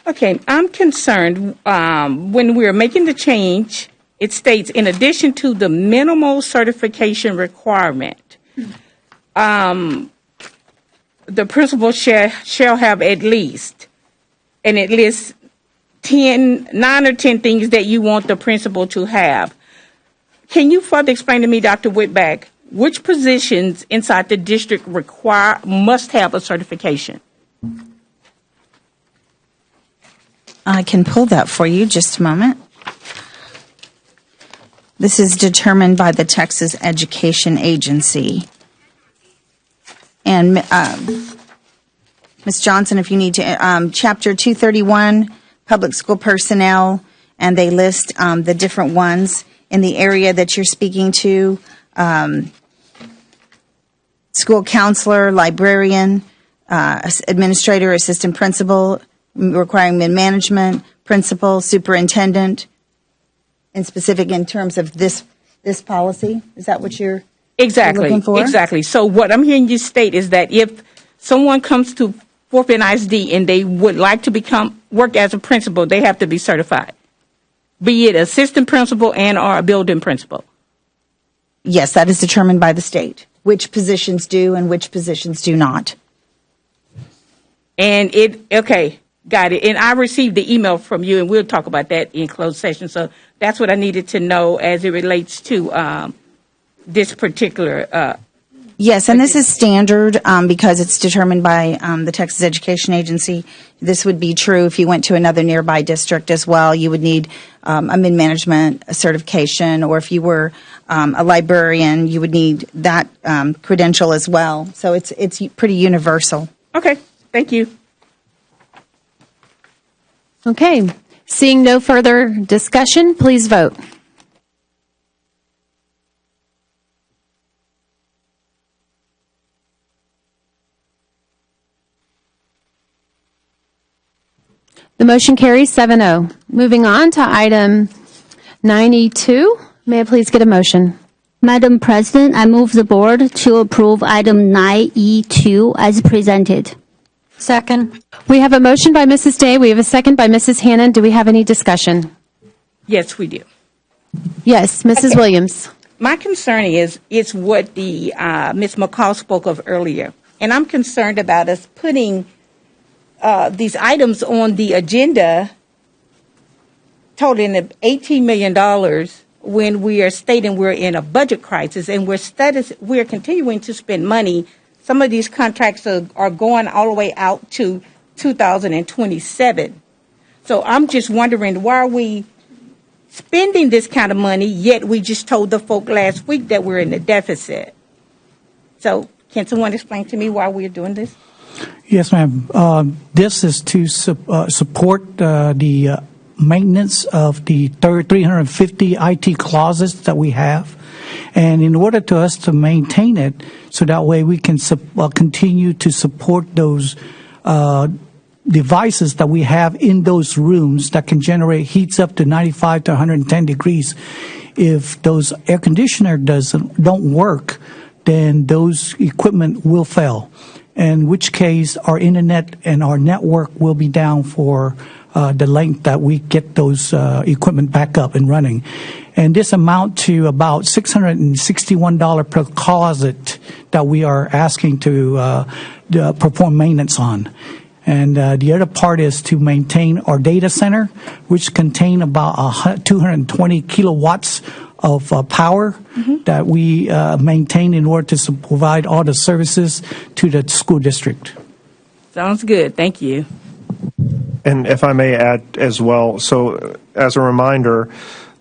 Okay, I'm concerned when we're making the change, it states in addition to the minimal certification requirement, the principal shall have at least, and it lists 9 or 10 things that you want the principal to have. Can you further explain to me, Dr. Whitback, which positions inside the district must have a certification? I can pull that for you, just a moment. This is determined by the Texas Education Agency. And Ms. Johnson, if you need to, Chapter 231, Public School Personnel, and they list the different ones in the area that you're speaking to, school counselor, librarian, administrator, assistant principal, requiring mid-management, principal, superintendent, in specific in terms of this policy? Is that what you're looking for? Exactly. So what I'm hearing you state is that if someone comes to Fort Bend ISD and they would like to work as a principal, they have to be certified, be it assistant principal and or a building principal. Yes, that is determined by the state, which positions do and which positions do not. And okay, got it. And I received the email from you, and we'll talk about that in closed session. So that's what I needed to know as it relates to this particular. Yes, and this is standard because it's determined by the Texas Education Agency. This would be true if you went to another nearby district as well. You would need a mid-management certification, or if you were a librarian, you would need that credential as well. So it's pretty universal. Okay, thank you. Okay. Seeing no further discussion, please vote. The motion carries 7-0. Moving on to item 9E2. May I please get a motion? Madam President, I move the board to approve item 9E2 as presented. Second. We have a motion by Mrs. Day. We have a second by Mrs. Hannon. Do we have any discussion? Yes, we do. Yes, Mrs. Williams. My concern is what the Ms. McCall spoke of earlier, and I'm concerned about us putting these items on the agenda totaling $18 million when we are stating we're in a budget crisis and we're continuing to spend money. Some of these contracts are going all the way out to 2027. So I'm just wondering, why are we spending this kind of money, yet we just told the folk last week that we're in a deficit? So can someone explain to me why we're doing this? Yes, ma'am. This is to support the maintenance of the 350 IT closets that we have. And in order to us to maintain it, so that way we can continue to support those devices that we have in those rooms that can generate heats up to 95 to 110 degrees. If those air conditioner don't work, then those equipment will fail. In which case, our internet and our network will be down for the length that we get those equipment back up and running. And this amount to about $661 per closet that we are asking to perform maintenance on. And the other part is to maintain our data center, which contain about 220 kilowatts of power that we maintain in order to provide all the services to the school district. Sounds good. Thank you. And if I may add as well, so as a reminder,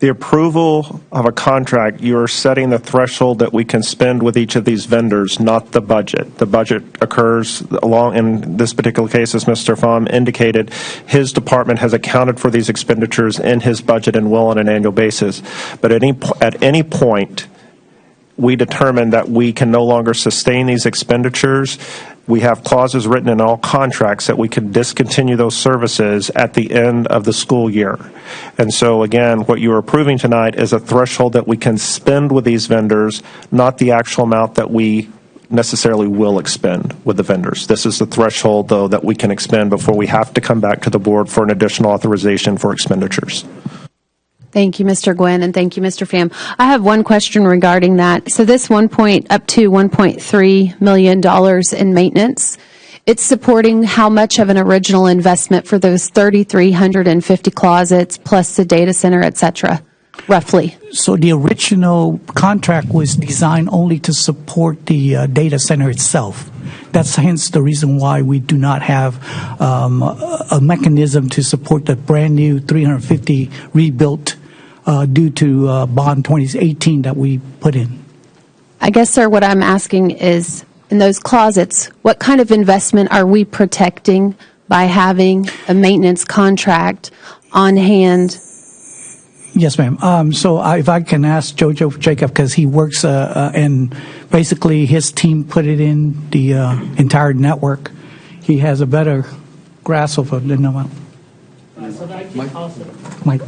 the approval of a contract, you're setting the threshold that we can spend with each of these vendors, not the budget. The budget occurs along, in this particular case, as Mr. Pham indicated, his department has accounted for these expenditures in his budget and will on an annual basis. But at any point, we determine that we can no longer sustain these expenditures, we have clauses written in all contracts that we can discontinue those services at the end of the school year. And so, again, what you're approving tonight is a threshold that we can spend with these vendors, not the actual amount that we necessarily will expend with the vendors. This is the threshold, though, that we can expend before we have to come back to the board for an additional authorization for expenditures. Thank you, Mr. Gwynn, and thank you, Mr. Pham. I have one question regarding that. So this up to $1.3 million in maintenance, it's supporting how much of an original investment for those 3,350 closets plus the data center, et cetera, roughly? So the original contract was designed only to support the data center itself. That's hence the reason why we do not have a mechanism to support the brand new 350 rebuilt due to bond 2018 that we put in. I guess, sir, what I'm asking is, in those closets, what kind of investment are we protecting by having a maintenance contract on hand? Yes, ma'am. So if I can ask Jojo Jacob, because he works and basically his team put it in the entire network. He has a better grasp of it than no. Mike.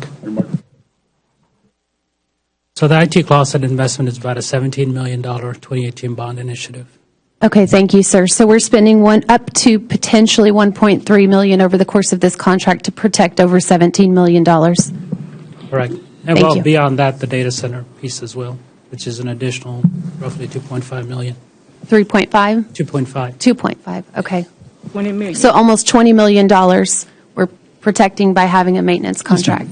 So the IT closet investment is about a $17 million 2018 bond initiative. Okay, thank you, sir. So we're spending up to potentially $1.3 million over the course of this contract to protect over $17 million. Correct. And Thank you. Beyond that, the data center piece as well, which is an additional roughly $2.5 million. 3.5? 2.5. 2.5, okay. 20 million. So almost $20 million we're protecting by having a maintenance contract.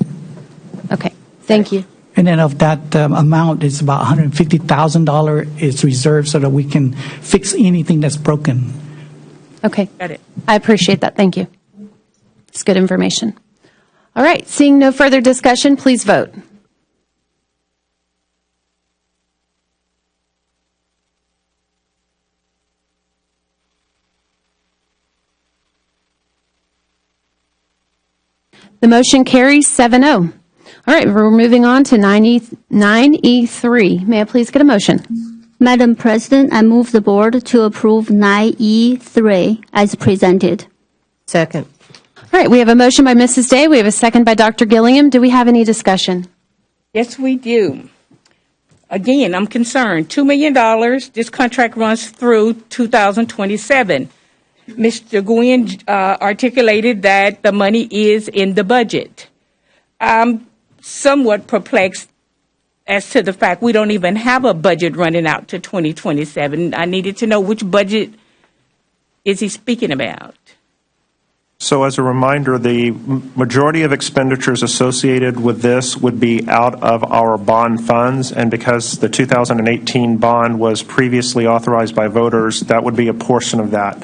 Okay, thank you. And then of that amount, it's about $150,000 is reserved so that we can fix anything that's broken. Okay. Got it. I appreciate that. Thank you. It's good information. All right. Seeing no further discussion, please vote. The motion carries 7-0. All right. We're moving on to 9E3. May I please get a motion? Madam President, I move the board to approve 9E3 as presented. Second. All right, we have a motion by Mrs. Day. We have a second by Dr. Gilliam. Do we have any discussion? Yes, we do. Again, I'm concerned. $2 million. This contract runs through 2027. Mr. Gwynn articulated that the money is in the budget. I'm somewhat perplexed as to the fact we don't even have a budget running out to 2027. I needed to know which budget is he speaking about. So as a reminder, the majority of expenditures associated with this would be out of our bond funds, and because the 2018 bond was previously authorized by voters, that would be a portion of that.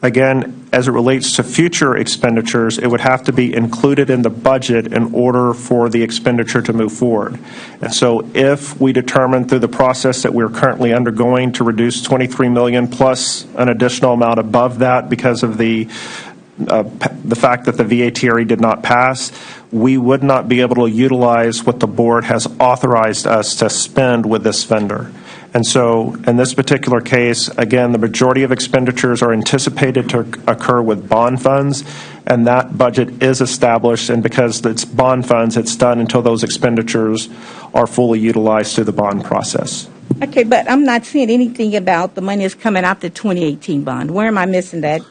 Again, as it relates to future expenditures, it would have to be included in the budget in order for the expenditure to move forward. And so if we determine through the process that we're currently undergoing to reduce $23 million plus an additional amount above that because of the fact that the VATRE did not pass, we would not be able to utilize what the board has authorized us to spend with this vendor. And so in this particular case, again, the majority of expenditures are anticipated to occur with bond funds, and that budget is established, and because it's bond funds, it's done until those expenditures are fully utilized through the bond process. Okay, but I'm not seeing anything about the money is coming out the 2018 bond. Where am I missing that?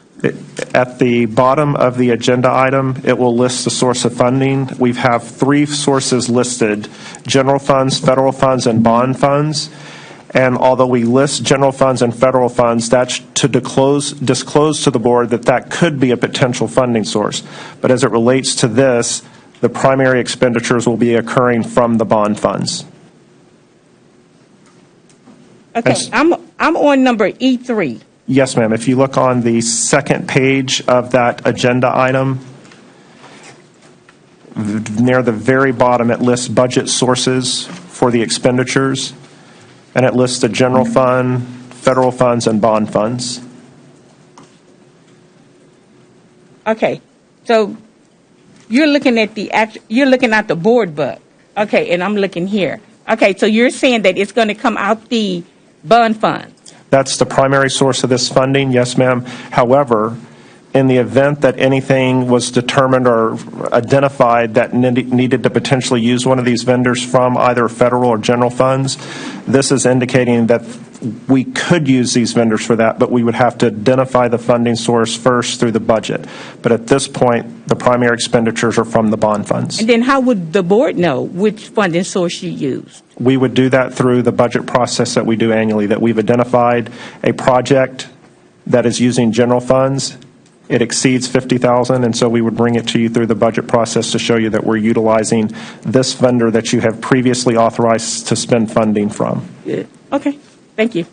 At the bottom of the agenda item, it will list the source of funding. We have three sources listed: general funds, federal funds, and bond funds. And although we list general funds and federal funds, that's to disclose to the board that could be a potential funding source. But as it relates to this, the primary expenditures will be occurring from the bond funds. Okay, I'm on number E3. Yes, ma'am. If you look on the second page of that agenda item, near the very bottom, it lists budget sources for the expenditures, and it lists the general fund, federal funds, and bond funds. Okay, so you're looking at the board book. Okay, and I'm looking here. Okay, so you're saying that it's going to come out the bond fund. That's the primary source of this funding, yes, ma'am. However, in the event that anything was determined or identified that needed to potentially use one of these vendors from either federal or general funds, this is indicating that we could use these vendors for that, but we would have to identify the funding source first through the budget. But at this point, the primary expenditures are from the bond funds. And then how would the board know which funding source you used? We would do that through the budget process that we do annually, that we've identified a project that is using general funds. It exceeds $50,000, and so we would bring it to you through the budget process to show you that we're utilizing this vendor that you have previously authorized to spend funding from. Okay, thank you.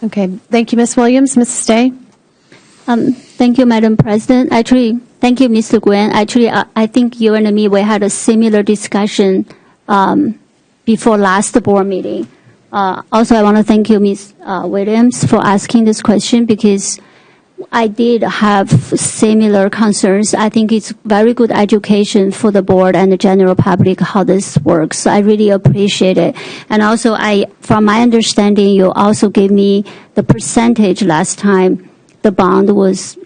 Okay, thank you, Ms. Williams. Mrs. Day? Thank you, Madam President. Actually, thank you, Mr. Gwen. Actually, I think you and me, we had a similar discussion before last board meeting. Also, I want to thank you, Ms. Williams, for asking this question, because I did have similar concerns. I think it's very good education for the board and the general public how this works. So I really appreciate it. And also, from my understanding, you also gave me the percentage last time. The bond was,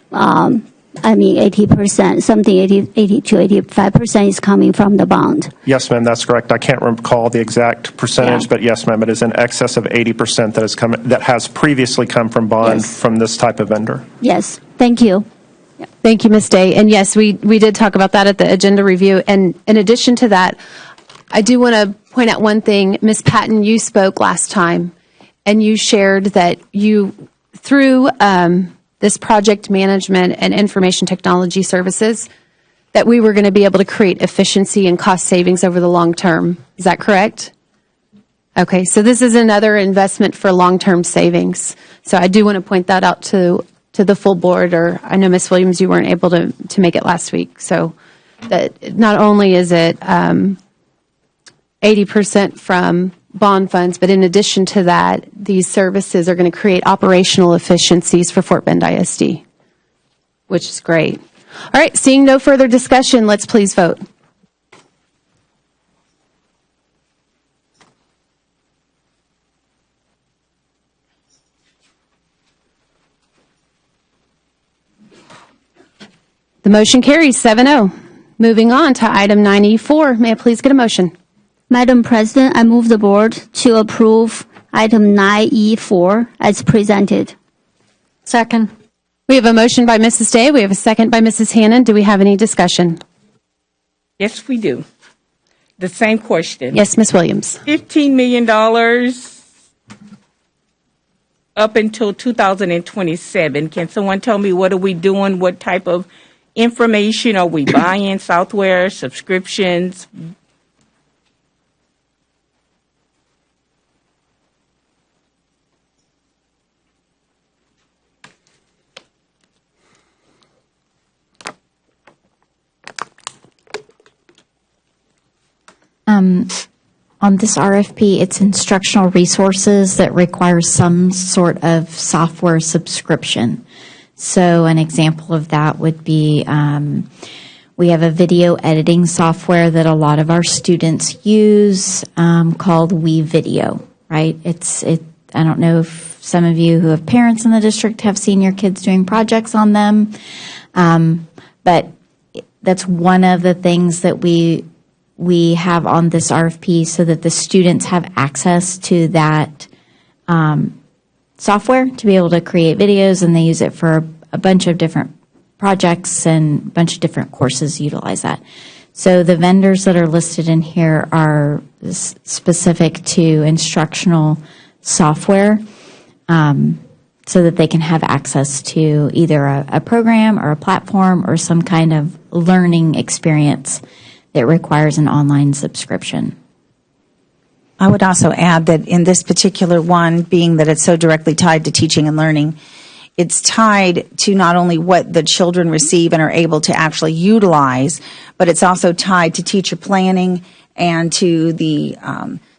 80%, something 80 to 85% is coming from the bond. Yes, ma'am, that's correct. I can't recall the exact percentage, but yes, ma'am, it is in excess of 80% that has previously come from bond from this type of vendor. Yes, thank you. Thank you, Ms. Day. And yes, we did talk about that at the agenda review. And in addition to that, I do want to point out one thing. Ms. Patton, you spoke last time, and you shared that you, through this project management and information technology services, that we were going to be able to create efficiency and cost savings over the long term. Is that correct? Okay, so this is another investment for long-term savings. So I do want to point that out to the full board, or I know, Ms. Williams, you weren't able to make it last week. So that not only is it 80% from bond funds, but in addition to that, these services are going to create operational efficiencies for Fort Bend ISD, which is great. All right, seeing no further discussion, let's please vote. The motion carries 7-0. Moving on to item 9E4. May I please get a motion? Madam President, I move the board to approve item 9E4 as presented. Second. We have a motion by Mrs. Day. We have a second by Mrs. Hannon. Do we have any discussion? Yes, we do. The same question. Yes, Ms. Williams. $15 million up until 2027. Can someone tell me, what are we doing? What type of information are we buying? Software, subscriptions? On this RFP, it's instructional resources that require some sort of software subscription. So an example of that would be we have a video editing software that a lot of our students use called WeVideo, right? I don't know if some of you who have parents in the district have seen your kids doing projects on them, but that's one of the things that we have on this RFP, so that the students have access to that software to be able to create videos, and they use it for a bunch of different projects, and a bunch of different courses utilize that. So the vendors that are listed in here are specific to instructional software, so that they can have access to either a program or a platform or some kind of learning experience that requires an online subscription. I would also add that in this particular one, being that it's so directly tied to teaching and learning, it's tied to not only what the children receive and are able to actually utilize, but it's also tied to teacher planning and to the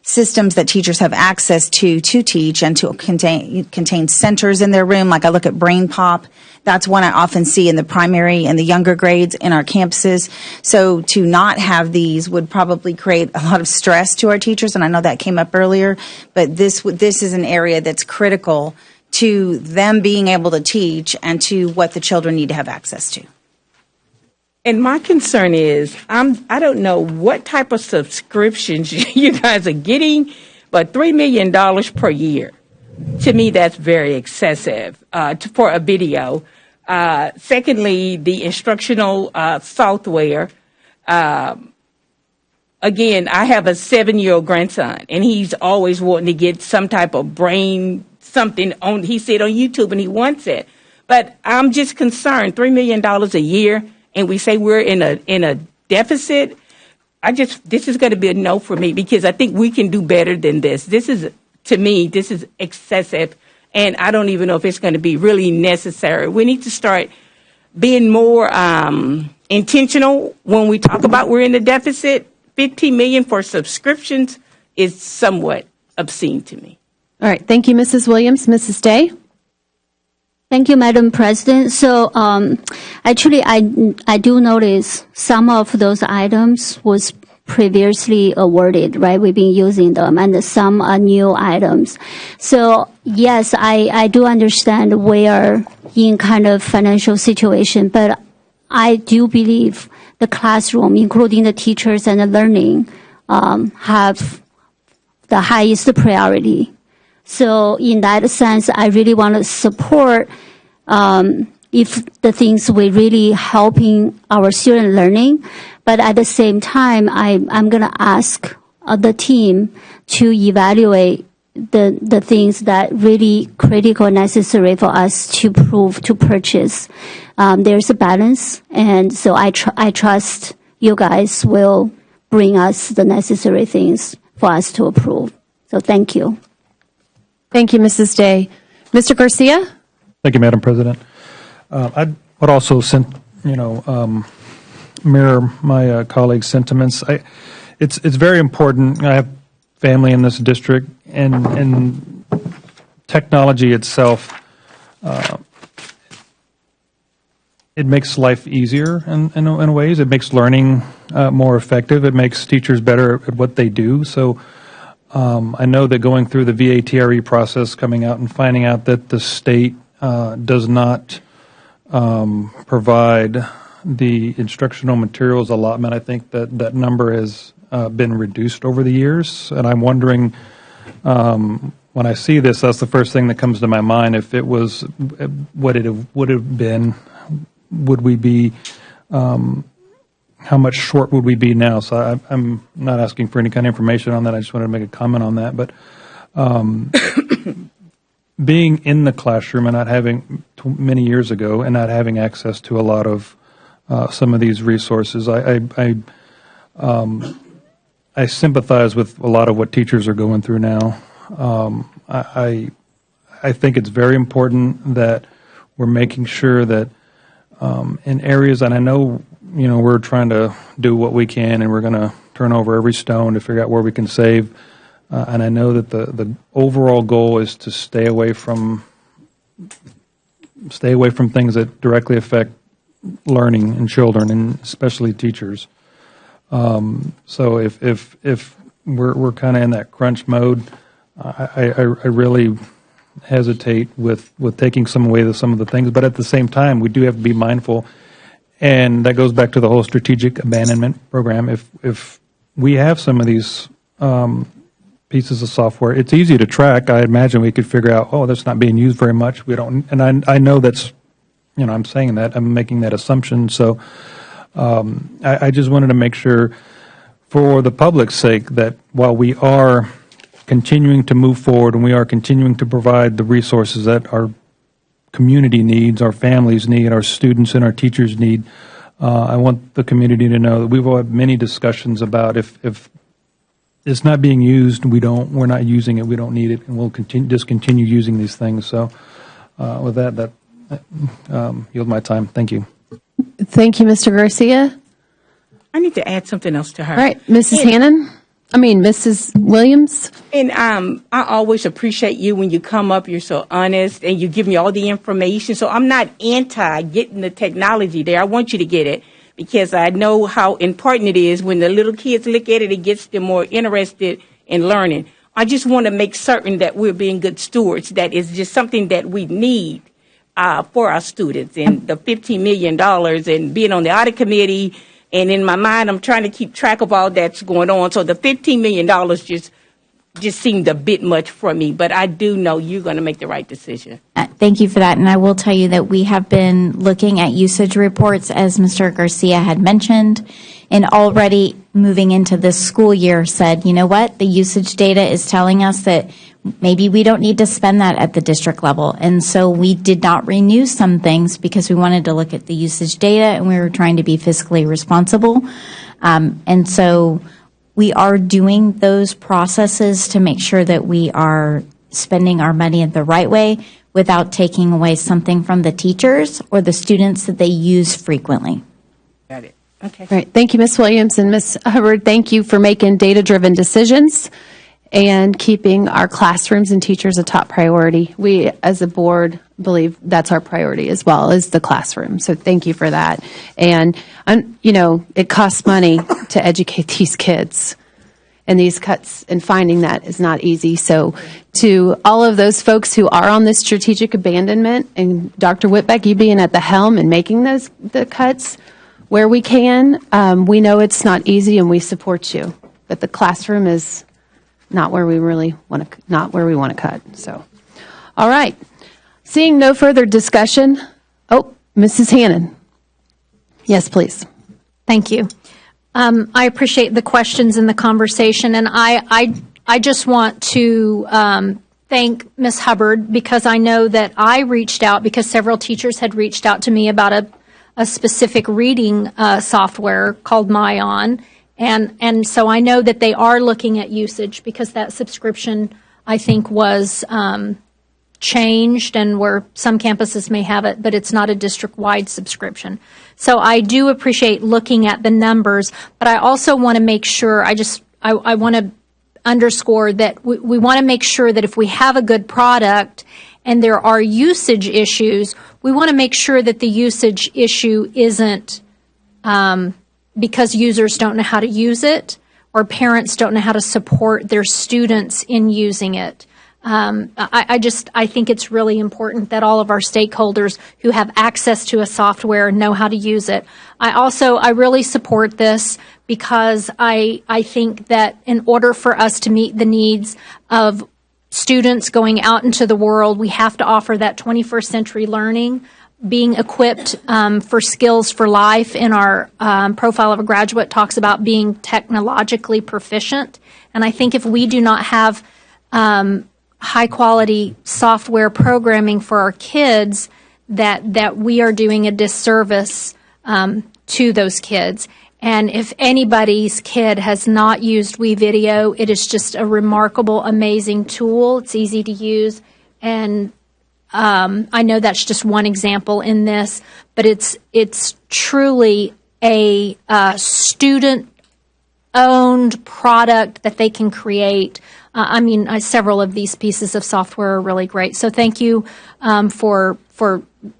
systems that teachers have access to teach, and to contain centers in their room. Like I look at Brain Pop. That's one I often see in the primary and the younger grades in our campuses. So to not have these would probably create a lot of stress to our teachers, and I know that came up earlier, but this is an area that's critical to them being able to teach and to what the children need to have access to. And my concern is, I don't know what type of subscriptions you guys are getting, but $3 million per year, to me, that's very excessive for a video. Secondly, the instructional software. Again, I have a 7-year-old grandson, and he's always wanting to get some type of brain something on. He said on YouTube, and he wants it. But I'm just concerned, $3 million a year. And we say we're in a deficit. This is going to be a no for me, because I think we can do better than this. To me, this is excessive, and I don't even know if it's going to be really necessary. We need to start being more intentional when we talk about we're in a deficit. $15 million for subscriptions is somewhat obscene to me. All right. Thank you, Mrs. Williams. Mrs. Day? Thank you, Madam President. So actually, I do notice some of those items was previously awarded, right? We've been using them, and some are new items. So yes, I do understand we are in kind of financial situation, but I do believe the classroom, including the teachers and the learning, have the highest priority. So in that sense, I really want to support if the things we really helping our student learning. But at the same time, I'm going to ask the team to evaluate the things that really critical, necessary for us to purchase. There's a balance, and so I trust you guys will bring us the necessary things for us to approve. So thank you. Thank you, Mrs. Day. Mr. Garcia? Thank you, Madam President. I would also mirror my colleagues' sentiments. It's very important. I have family in this district, and technology itself, it makes life easier in ways. It makes learning more effective. It makes teachers better at what they do. So I know that going through the VATRE process, coming out and finding out that the state does not provide the instructional materials allotment, I think that number has been reduced over the years. And I'm wondering, when I see this, that's the first thing that comes to my mind. If it was what it would have been, would we be, how much short would we be now? So I'm not asking for any kind of information on that. I just wanted to make a comment on that. But being in the classroom and not having, many years ago, and not having access to a lot of some of these resources, I sympathize with a lot of what teachers are going through now. I think it's very important that we're making sure that in areas, and I know, we're trying to do what we can, and we're going to turn over every stone to figure out where we can save. And I know that the overall goal is to stay away from things that directly affect learning in children, and especially teachers. So if we're kind of in that crunch mode, I really hesitate with taking some away some of the things. But at the same time, we do have to be mindful. And that goes back to the whole strategic abandonment program. If we have some of these pieces of software, it's easy to track. I imagine we could figure out, that's not being used very much. We don't, and I know that's, I'm saying that, I'm making that assumption. So I just wanted to make sure, for the public's sake, that while we are continuing to move forward and we are continuing to provide the resources that our community needs, our families need, our students and our teachers need, I want the community to know that we've had many discussions about if it's not being used, we're not using it, we don't need it, and we'll continue using these things. So with that yield my time. Thank you. Thank you, Mr. Garcia. I need to add something else to her. All right, Mrs. Williams. And I always appreciate you when you come up. You're so honest and you give me all the information. So I'm not anti getting the technology there. I want you to get it because I know how important it is. When the little kids look at it, it gets them more interested in learning. I just want to make certain that we're being good stewards. That is just something that we need for our students. And the $15 million and being on the audit committee. And in my mind, I'm trying to keep track of all that's going on. So the $15 million just seemed a bit much for me. But I do know you're going to make the right decision. Thank you for that. And I will tell you that we have been looking at usage reports, as Mr. Garcia had mentioned, and already moving into this school year said, you know what, the usage data is telling us that maybe we don't need to spend that at the district level. And so we did not renew some things because we wanted to look at the usage data and we were trying to be fiscally responsible. And so we are doing those processes to make sure that we are spending our money in the right way without taking away something from the teachers or the students that they use frequently. Got it. Okay. All right. Thank you, Ms. Williams. And Ms. Hubbard, thank you for making data-driven decisions and keeping our classrooms and teachers a top priority. We, as a board, believe that's our priority as well, is the classroom. So thank you for that. And, you know, it costs money to educate these kids. And these cuts and finding that is not easy. So to all of those folks who are on this strategic abandonment, and Dr. Whitbeck, you being at the helm and making the cuts where we can, we know it's not easy and we support you. But the classroom is not where we really want to, not where we want to cut. So, all right. Seeing no further discussion. Oh, Mrs. Hannon. Yes, please. Thank you. I appreciate the questions and the conversation, and I just want to thank Ms. Hubbard because I know that I reached out because several teachers had reached out to me about a specific reading software called MyOn. And so I know that they are looking at usage because that subscription, I think, was changed and where some campuses may have it, but it's not a district-wide subscription. So I do appreciate looking at the numbers, but I also want to make sure, I want to underscore that we want to make sure that if we have a good product and there are usage issues, we want to make sure that the usage issue isn't because users don't know how to use it or parents don't know how to support their students in using it. I think it's really important that all of our stakeholders who have access to a software know how to use it. I really support this because I think that in order for us to meet the needs of students going out into the world, we have to offer that 21st century learning, being equipped for skills for life. In our profile of a graduate talks about being technologically proficient. And I think if we do not have high quality software programming for our kids, that we are doing a disservice to those kids. And if anybody's kid has not used WeVideo, it is just a remarkable, amazing tool. It's easy to use. And I know that's just one example in this, but it's truly a student-owned product that they can create. Several of these pieces of software are really great. So thank you for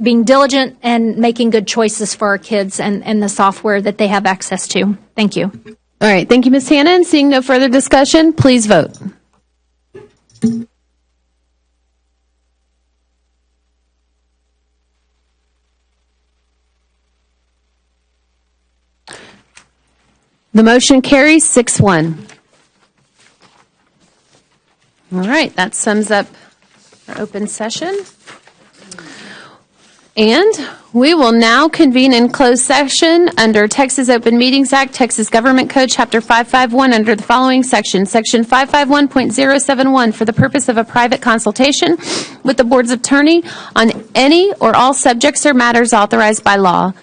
being diligent and making good choices for our kids and the software that they have access to. Thank you. All right. Thank you, Ms. Hannon. Seeing no further discussion, please vote. The motion carries 6-1. All right, that sums up our open session. And we will now convene in closed session under Texas Open Meetings Act, Texas Government Code, Chapter 551, under the following sections. Section 551.071, for the purpose of a private consultation with the board's attorney on any or all subjects or matters authorized by law.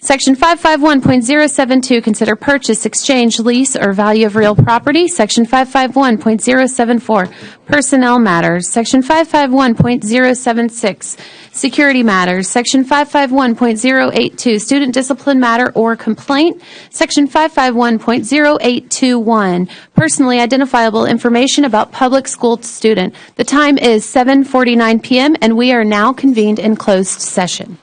Section 551.072, consider purchase, exchange, lease, or value of real property. Section 551.074, personnel matters. Section 551.076, security matters. Section 551.082, student discipline matter or complaint. Section 551.0821, personally identifiable information about public school student. The time is 7:49 p.m., and we are now convened in closed session.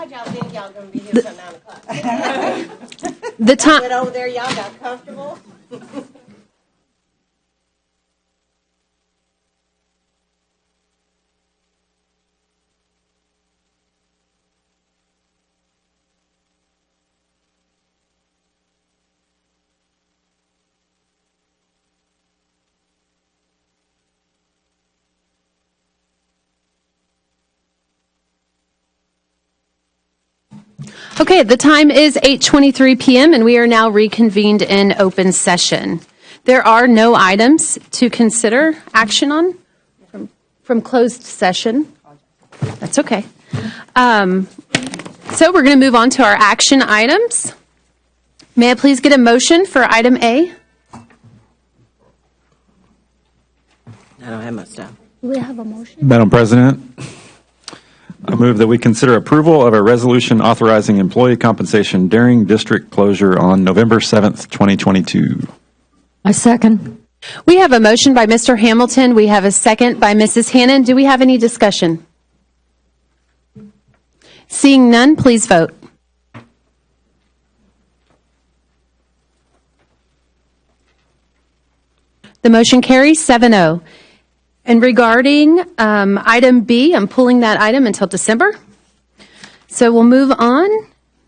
Why'd y'all think y'all gonna be here till 9 o'clock? The time. Went over there, y'all got comfortable. Okay, the time is 8:23 p.m. and we are now reconvened in open session. There are no items to consider action on from closed session. That's okay. So we're going to move on to our action items. May I please get a motion for item A? I don't have much stuff. Do we have a motion? Madam President, I move that we consider approval of a resolution authorizing employee compensation during district closure on November 7th, 2022. I second. We have a motion by Mr. Hamilton. We have a second by Mrs. Hannon. Do we have any discussion? Seeing none, please vote. The motion carries 7-0. And regarding item B, I'm pulling that item until December. So we'll move on.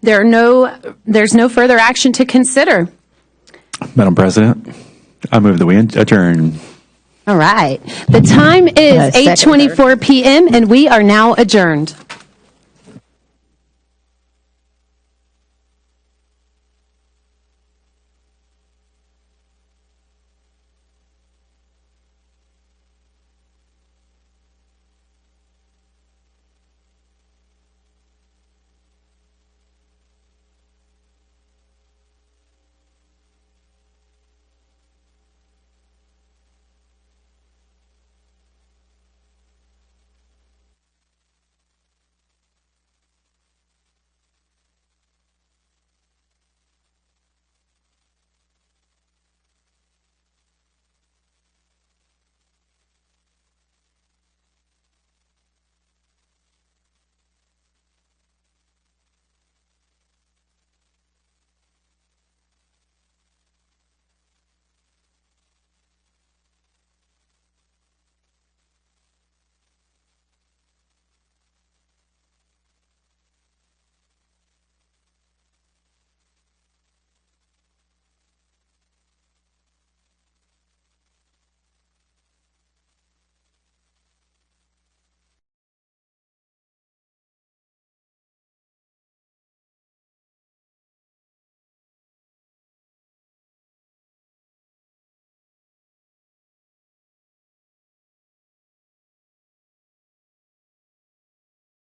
There's no further action to consider. Madam President, I move that we adjourn. All right. The time is 8:24 p.m. and we are now adjourned.